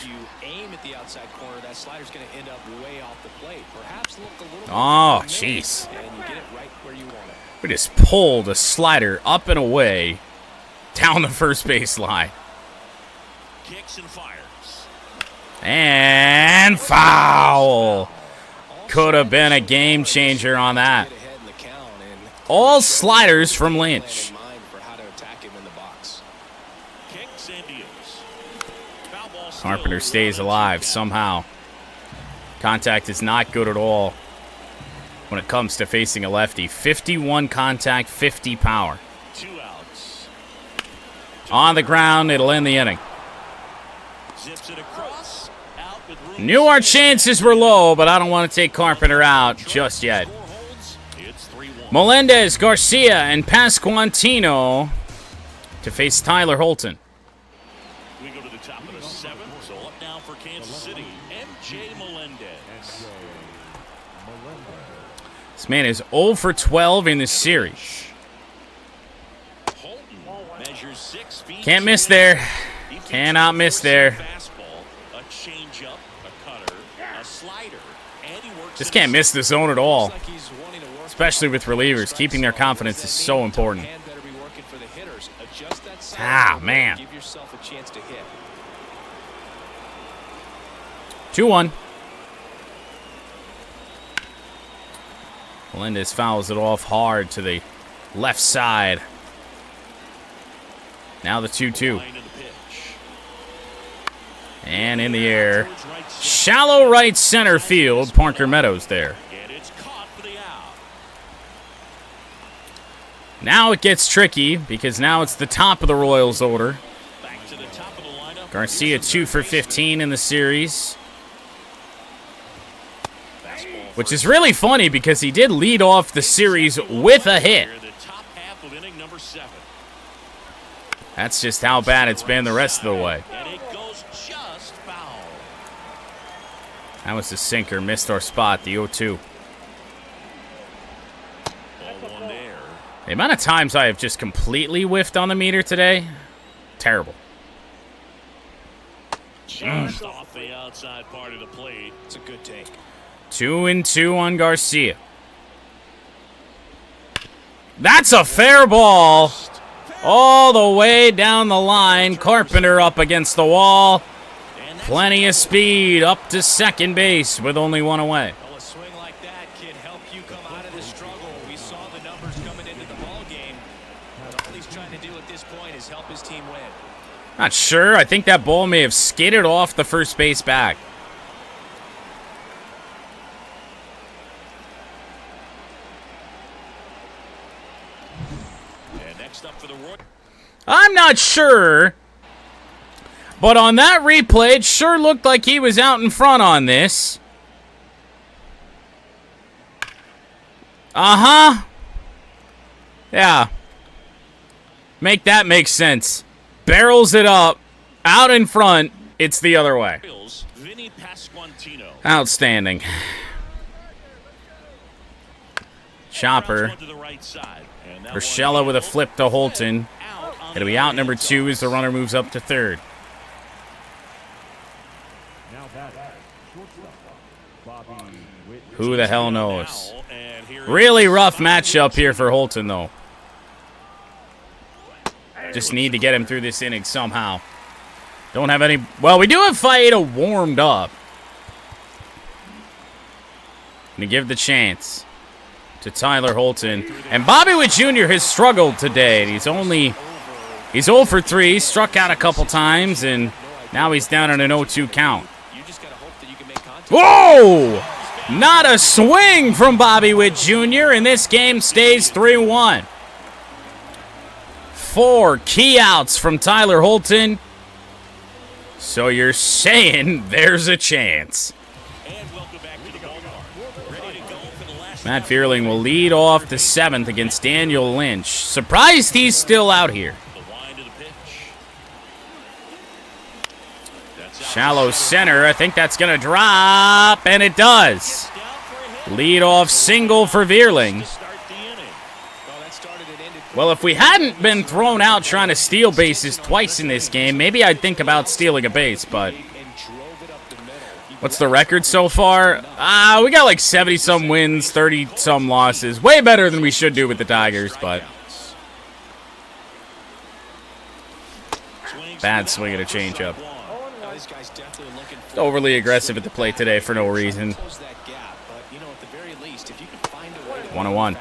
Oh, jeez. We just pulled a slider up and away down the first base line. And foul. Could have been a game changer on that. All sliders from Lynch. Carpenter stays alive somehow. Contact is not good at all when it comes to facing a lefty. 51 contact, 50 power. 2 outs. On the ground, it'll end the inning. Zips it across. Out with room. Knew our chances were low, but I don't want to take Carpenter out just yet. Melendez, Garcia, and Pasquantino to face Tyler Holton. We go to the top of the 7th, so up now for Kansas City, MJ Melendez. This man is 0 for 12 in this series. Holton measures 6 feet. Can't miss there. Cannot miss there. Fastball, a changeup, a cutter, a slider, and he works. Just can't miss the zone at all. Especially with relievers. Keeping their confidence is so important. Ah, man. 2-1. Melendez fouls it off hard to the left side. Now the 2-2. And in the air. Shallow right center field. Parker Meadows there. Now it gets tricky because now it's the top of the Royals order. Garcia 2 for 15 in the series. Which is really funny because he did lead off the series with a hit. That's just how bad it's been the rest of the way. That was the sinker. Missed our spot, the 0-2. The amount of times I have just completely whiffed on the meter today, terrible. Just off the outside part of the plate. It's a good take. 2-2 on Garcia. That's a fair ball. All the way down the line. Carpenter up against the wall. Plenty of speed up to second base with only one away. Well, a swing like that can help you come out of the struggle. We saw the numbers coming into the ball game. All he's trying to do at this point is help his team win. Not sure. I think that ball may have skidded off the first base back. And next up for the Royals. I'm not sure. But on that replay, it sure looked like he was out in front on this. Uh-huh. Yeah. Make that make sense. Barrels it up. Out in front. It's the other way. Outstanding. Chopper. Urshela with a flip to Holton. It'll be out number 2 as the runner moves up to third. Who the hell knows? Really rough matchup here for Holton, though. Just need to get him through this inning somehow. Don't have any... Well, we do have Faedo warmed up. Gonna give the chance to Tyler Holton. And Bobby Witt Jr. has struggled today. He's 0 for 3, struck out a couple times, and now he's down on an 0-2 count. Whoa! Not a swing from Bobby Witt Jr., and this game stays 3-1. 4 key outs from Tyler Holton. So you're saying there's a chance. Matt Vierling will lead off the 7th against Daniel Lynch. Surprised he's still out here. Shallow center. I think that's going to drop, and it does. Lead off single for Vierling. Well, if we hadn't been thrown out trying to steal bases twice in this game, maybe I'd think about stealing a base, but... What's the record so far? We got like 70-some wins, 30-some losses. Way better than we should do with the Tigers, but... Bad swing at a changeup. Overly aggressive at the plate today for no reason. 1-1.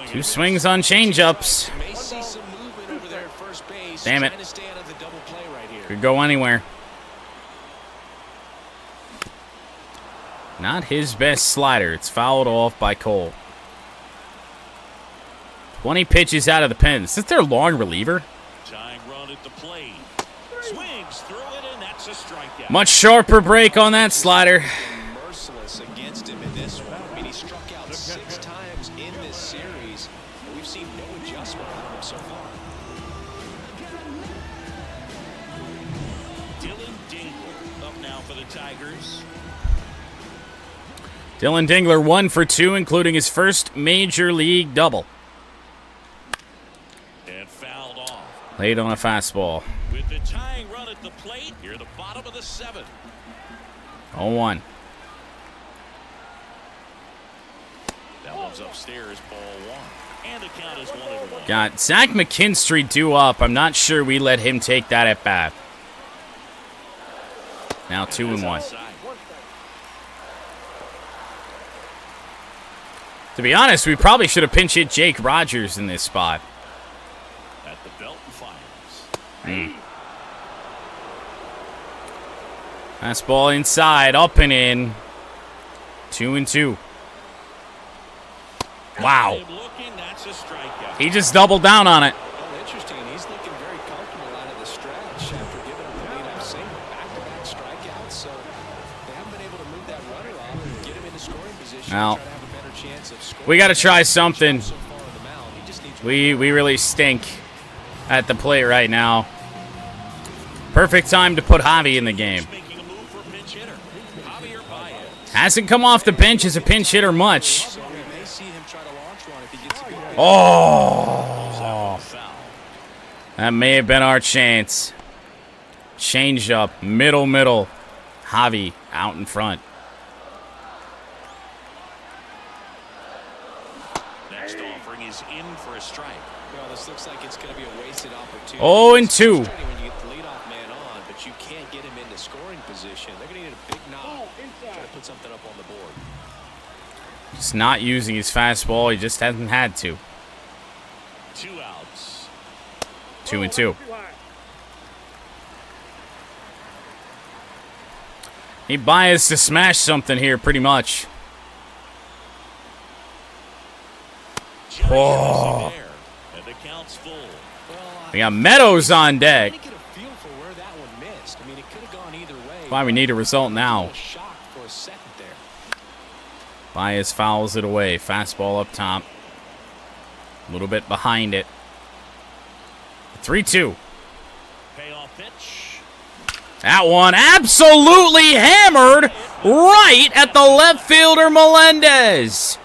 Two swings on changeups. Damn it. Could go anywhere. Not his best slider. It's fouled off by Cole. 20 pitches out of the pen. Is this their long reliever? Much sharper break on that slider. Merciless against him in this one. I mean, he struck out 6 times in this series, and we've seen no adjustment from him so far. Dylan Dingler up now for the Tigers. Dylan Dingler 1 for 2, including his first major league double. And fouled off. Laid on a fastball. With the tying run at the plate, here at the bottom of the 7th. 0-1. That one's upstairs, ball 1. And the count is 1-1. Got Zach McKinstry due up. I'm not sure we let him take that at bat. Now 2-1. To be honest, we probably should have pinch hit Jake Rogers in this spot. At the belt and fires. Fastball inside, up and in. 2-2. Wow. He just doubled down on it. Well, interesting. He's looking very comfortable out of the stretch after giving him the lead-off single. Back-to-back strikeouts, so they haven't been able to move that runner off and get him into scoring position. Now, We we got to try something. We really stink at the plate right now. Perfect time to put Javi in the game. Hasn't come off the bench as a pinch hitter much. Oh, that may have been our chance. Change up, middle. Javi out in front. Next offering is in for a strike. Well, this looks like it's going to be a wasted opportunity. 0-2. When you get the leadoff man on, but you can't get him into scoring position. They're going to need a big knock. Try to put something up on the board. Just not using his fastball. He just hasn't had to. 2 outs. 2-2. He biased to smash something here, pretty much. Oh. And the count's full. We got Meadows on deck. Get a feel for where that one missed. I mean, it could have gone either way. Why we need a result now. Shock for a second there. Bias fouls it away. Fastball up top. A little bit behind it. 3-2. Payoff pitch. That one absolutely hammered right at the left fielder Melendez.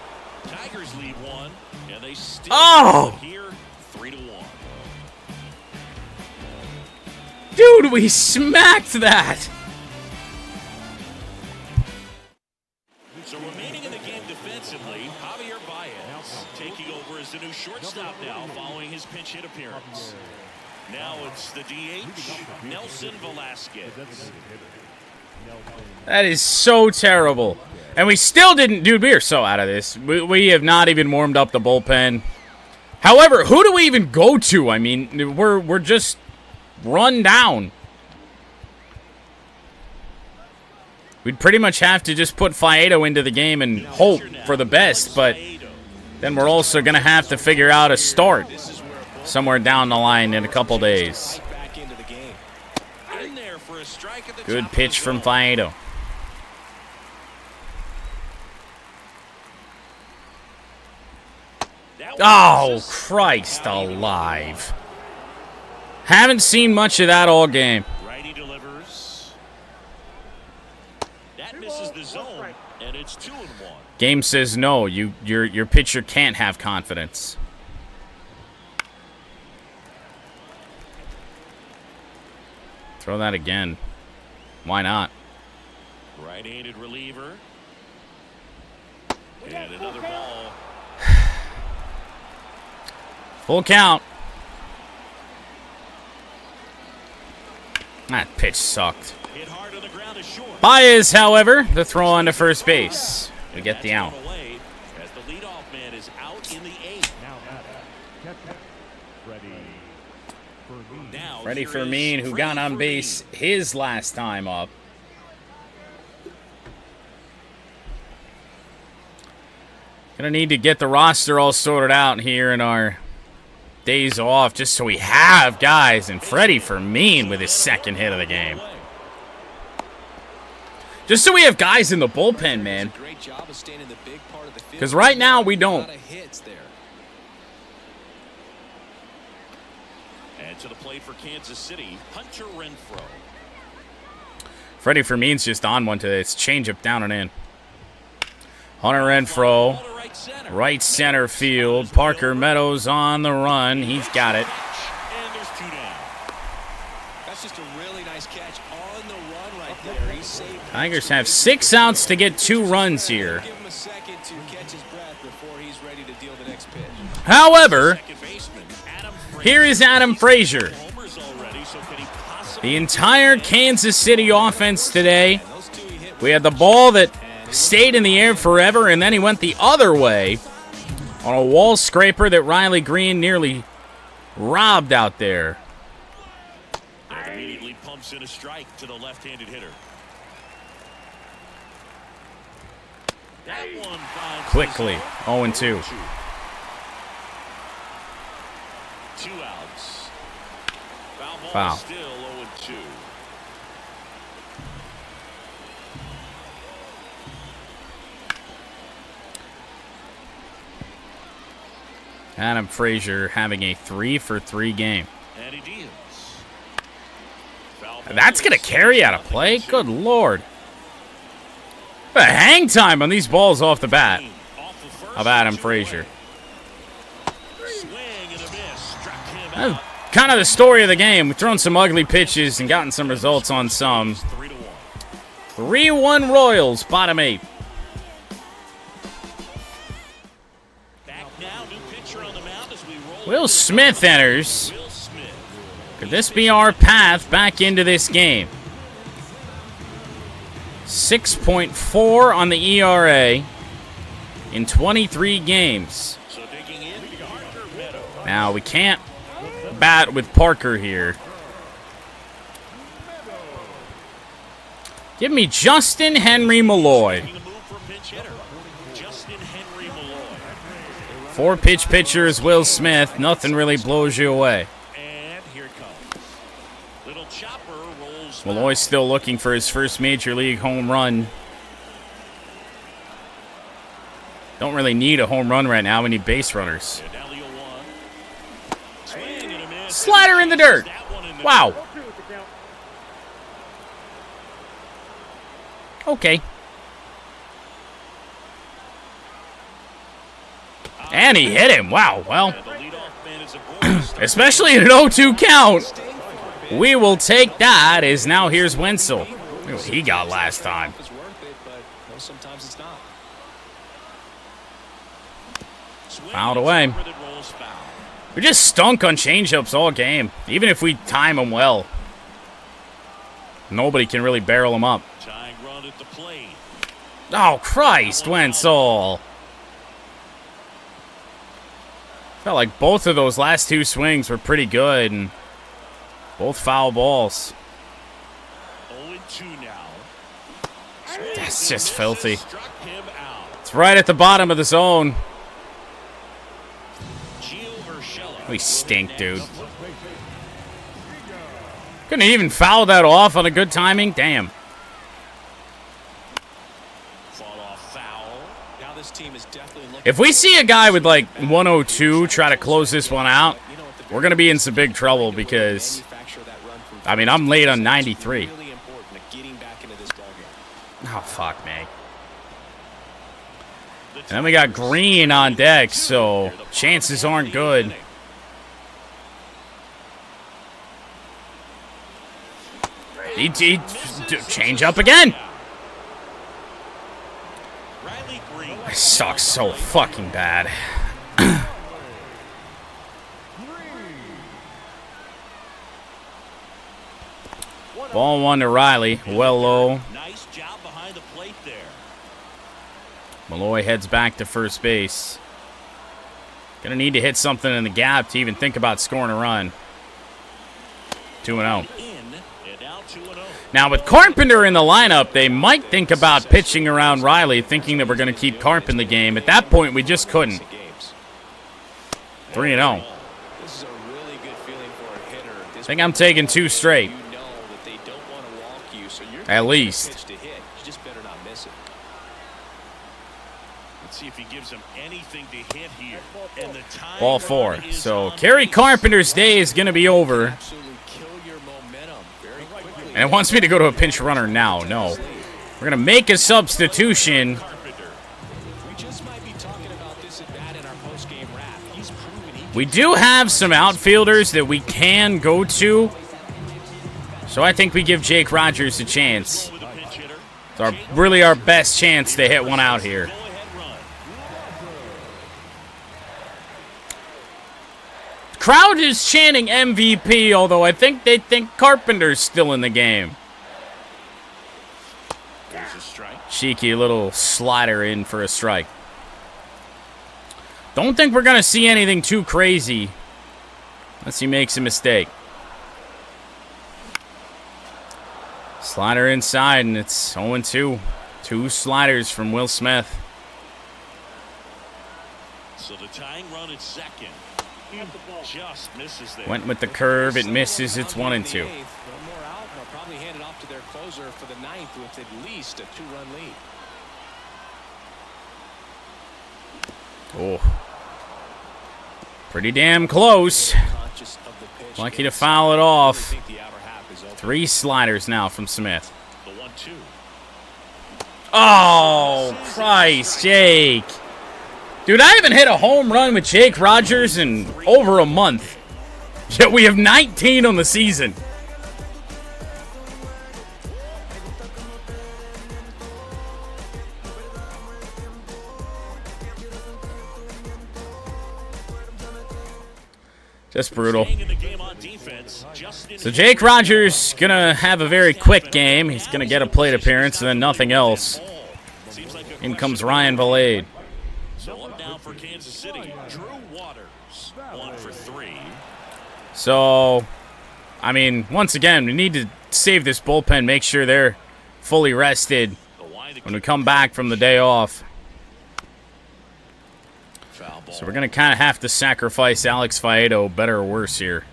Tigers lead one, and they still Oh! here 3-1. Dude, we smacked that. So remaining in the game defensively, Javier Baez taking over as the new shortstop now following his pinch hit appearance. Now it's the DH, Nelson Velasquez. That is so terrible. And we still didn't, dude, we are so out of this. We have not even warmed up the bullpen. However, who do we even go to? I mean, we're just run down. We'd pretty much have to just put Faedo into the game and hope for the best, but then we're also going to have to figure out a start somewhere down the line in a couple days. Good pitch from Faedo. Oh, Christ alive. Haven't seen much of that all game. Righty delivers. That misses the zone, and it's 2-1. Game says no. Your pitcher can't have confidence. Throw that again. Why not? Right-handed reliever. And another ball. Full count. That pitch sucked. Hit hard on the ground is short. Baez, however, the throw on to first base. We get the out. Away as the leadoff man is out in the 8th. Now Freddie here is Fermin, who got on base his last time up. Gonna need to get the roster all sorted out here in our days off, just so we have guys. And Freddie Fermin with his second hit of the game. Just so we have guys in the bullpen, man. Because right now we don't. And to the plate for Kansas City, Hunter Renfroe. Freddie Fermin's just on one today. It's changeup down and in. Hunter Renfroe, right center field. Parker Meadows on the run. He's got it. And there's 2 down. That's just a really nice catch on the run right there. He's safe. Tigers have 6 outs to get 2 runs here. Give him a second to catch his breath before he's ready to deal the next pitch. However, Second baseman, Adam Frazier. here is Adam Frazier. Homers already, so can he possibly The entire Kansas City offense today. We had the ball that stayed in the air forever, and then he went the other way on a wall scraper that Riley Green nearly robbed out there. And immediately pumps in a strike to the left-handed hitter. That one finds Quickly, the 0-2. zone. 2 outs. Foul ball Foul. still 0-2. Adam Frazier having a 3-for-3 game. And he deals. Foul ball That's going to carry out of play? Good Lord. The hang time on these balls off the bat Off the first of Adam pitch Frazier. Swing and a miss. Struck him That's out. kind of the story of the game. We've thrown some ugly pitches and gotten some results on some. 3-1. 3-1 Royals, bottom 8. Back now, new pitcher on the mound as we roll. Will Smith enters. Will Smith. Could this be our path back into this game? 6.4 on the ERA in 23 games. So digging in, Parker Meadows. Now, we can't bat with Parker here. Give me Justin Henry Malloy. Making a move for a pinch hitter. Justin Henry Malloy. 4-pitch pitcher is Will Smith. Nothing really blows you away. And here it comes. Little chopper rolls. Malloy's still looking for his first major league home run. Don't really need a home run right now. We need base runners. And now the 0-1. Swing and a miss. Slider in the dirt. That one in the Wow. Okay. And he hit him. Wow, well. Especially in an 0-2 count. We will take that as now here's Wenzel. Look what he got last time. It's worth it, but sometimes it's not. Fouled away. We just stunk on changeups all game. Even if we time them well. Nobody can really barrel them up. Oh, Christ, Wenzel. Felt like both of those last two swings were pretty good, and both foul balls. That's just filthy. It's right at the bottom of the zone. We stink, dude. Couldn't even foul that off on a good timing? Damn. If we see a guy with like 102 try to close this one out, we're going to be in some big trouble because, I mean, I'm late on 93. Oh, fuck me. And then we got Green on deck, so chances aren't good. He change up again. I suck so fucking bad. Ball one to Riley. Well low. Nice job behind the plate there. Malloy heads back to first base. Gonna need to hit something in the gap to even think about scoring a run. 2-0. Now, with Carpenter in the lineup, they might think about pitching around Riley, thinking that we're going to keep Carp in the game. At that point, we just couldn't. 3-0. I think I'm taking 2 straight. At least. Let's see if he gives him anything to hit here. Ball 4. So, Kerry Carpenter's day is going to be over. And it wants me to go to a pinch runner now. No. We're going to make a substitution. We do have some outfielders that we can go to. So I think we give Jake Rogers a chance. It's really our best chance to hit one out here. Crowd is chanting MVP, although I think they think Carpenter's still in the game. Cheeky little slider in for a strike. Don't think we're going to see anything too crazy unless he makes a mistake. Slider inside, and it's 0-2. 2 sliders from Will Smith. So the tying run at second. Just misses there. Went with the curve, it misses, it's 1-2. One more out, and they'll probably hand it off to their closer for the 9th with at least a 2-run lead. Oh. Pretty damn close. Lucky to foul it off. 3 sliders now from Smith. Oh, Christ, Jake. Dude, I haven't hit a home run with Jake Rogers in over a month. Yet we have 19 on the season. Just brutal. So Jake Rogers gonna have a very quick game. He's gonna get a plate appearance and then nothing else. In comes Ryan Valade. For Kansas City, Drew Waters, 1 for 3. So, I mean, once again, we need to save this bullpen, make sure they're fully rested when we come back from the day off. So we're going to kind of have to sacrifice Alex Faedo, better or worse here.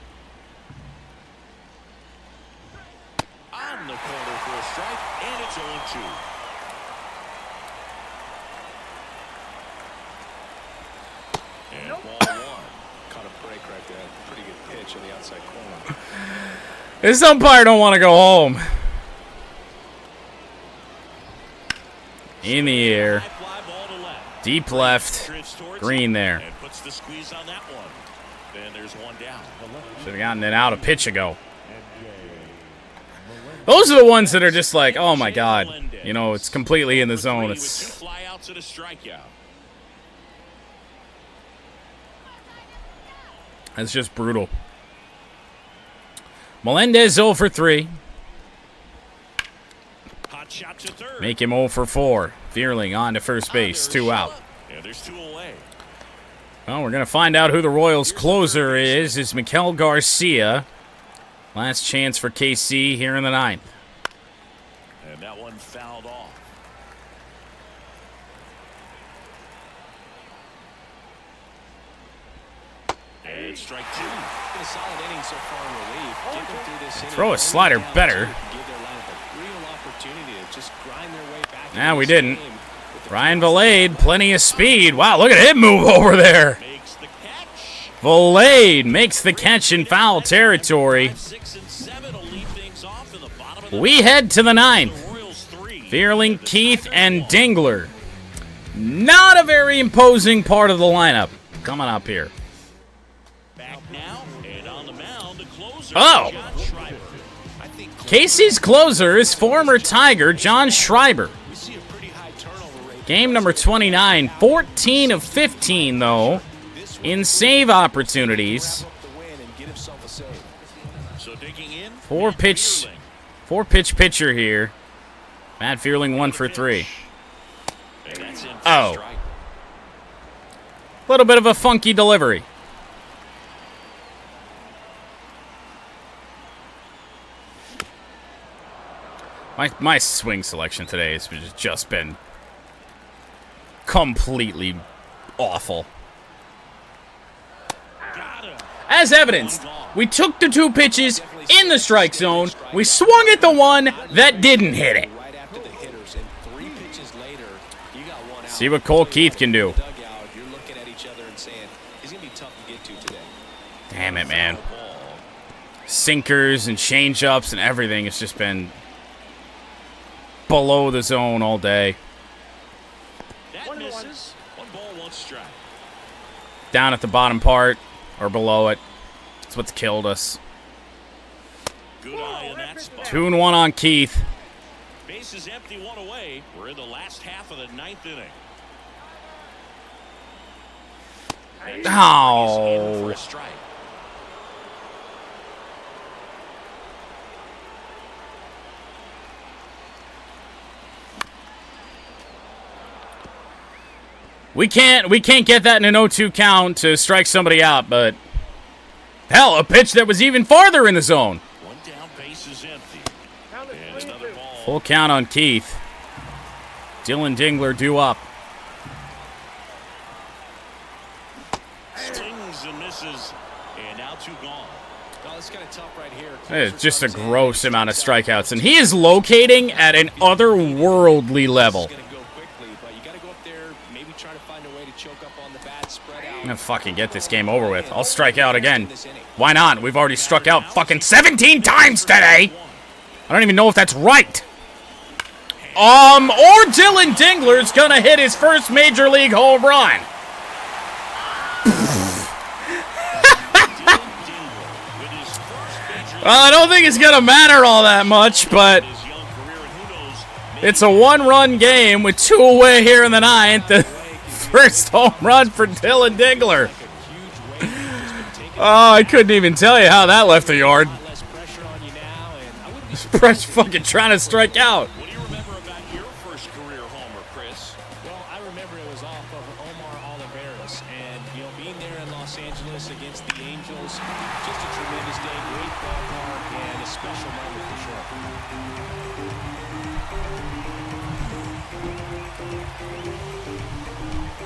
On the corner for a strike, and it's 0-2. This umpire don't want to go home. In the air. Deep left. Green there. Should have gotten it out a pitch ago. Those are the ones that are just like, oh my god. You know, it's completely in the zone. It's That's just brutal. Melendez 0 for 3. Make him 0 for 4. Fearling on to first base. 2 out. Well, we're going to find out who the Royals' closer is. It's Miguel Garcia. Last chance for KC here in the 9th. And that one fouled off. And strike 2. A solid inning so far in relief. Get them through this inning. Throw a slider better. Give their lineup a real opportunity to just grind their way back. Nah, we didn't. Ryan Valade, plenty of speed. Wow, look at him move over there. Makes the catch. Valade makes the catch in foul territory. 6 and 7 will lead things off in the bottom of the We head to the 9th. Royals 3. Fearling, Keith, and Dingler. Not a very imposing part of the lineup. Coming up here. Back now, and on the mound, the closer. Oh. John Schreiber. Casey's closer is former Tiger John Schreiber. We see a pretty high turnover rate. Game number 29, 14 of 15, though, in save opportunities. So digging in. Four pitch pitcher here. Matt Fearling 1 for 3. And that's in for Oh. strike. Little bit of a funky delivery. My swing selection today has just been completely awful. Got him. As evidenced, we took the 2 pitches in the strike zone. We swung at the one that didn't hit it. Right after the hitters, and 3 pitches later, you got one out. See what Cole Keith can do. Dugout, you're looking at each other and saying, he's going to be tough to get to today. Damn it, man. Sinkers and change-ups and everything has just been below the zone all day. That misses. 1 ball, 1 strike. Down at the bottom part or below it. That's what's killed us. Good eye in that spot. 2-1 on Keith. Base is empty, 1 away. We're in the last half of the 9th inning. Oh. For a strike. We can't get that in an 0-2 count to strike somebody out, but hell, a pitch that was even farther in the zone. 1 down, base is empty. And another ball. Full count on Keith. Dylan Dingler due up. Swings and misses. And now 2 gone. Well, it's kind of tough right here. It's just a gross amount of strikeouts, and he is locating at an otherworldly level. It's going to go quickly, but you got to go up there, maybe try to find a way to choke up on the bat, spread out. I'm gonna fucking get this game over with. I'll strike out again. Why not? We've already struck out fucking 17 times today. I don't even know if that's right. Or Dylan Dingler's gonna hit his first major league home run. Well, I don't think it's gonna matter all that much, but it's a 1-run game with 2 away here in the 9th. The first home run for Dylan Dingler. Oh, I couldn't even tell you how that left the yard. Less pressure on you now, and I wouldn't be Fresh fucking trying to strike out. What do you remember about your first career homer, Chris? Well, I remember it was off of Omar Oliveras, and being there in Los Angeles against the Angels, just a tremendous day, great ballpark, and a special moment for sure.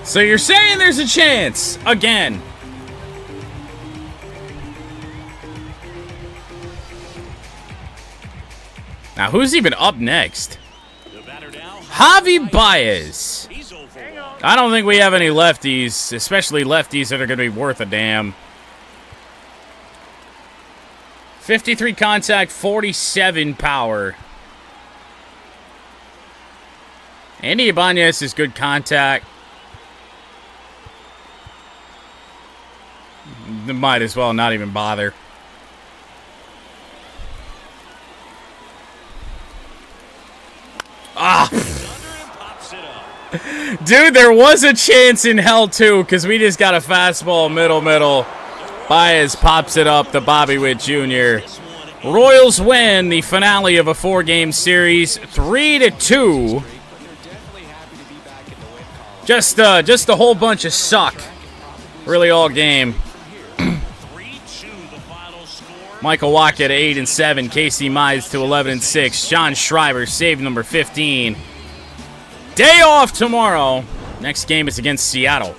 So you're saying there's a chance again? Now who's even up next? The batter now. Javi Baez. He's over. I don't think we have any lefties, especially lefties that are going to be worth a damn. 53 contact, 47 power. Andy Ibanez is good contact. Might as well not even bother. Ah! Dude, there was a chance in hell, too, because we just got a fastball middle. Baez pops it up to Bobby Witt Jr. Royals win the finale of a 4-game series, 3-2. Just a whole bunch of suck. Really all game. Michael Wacha to 8-7. Casey Mize to 11-6. John Schreiber save number 15. Day off tomorrow. Next game is against Seattle.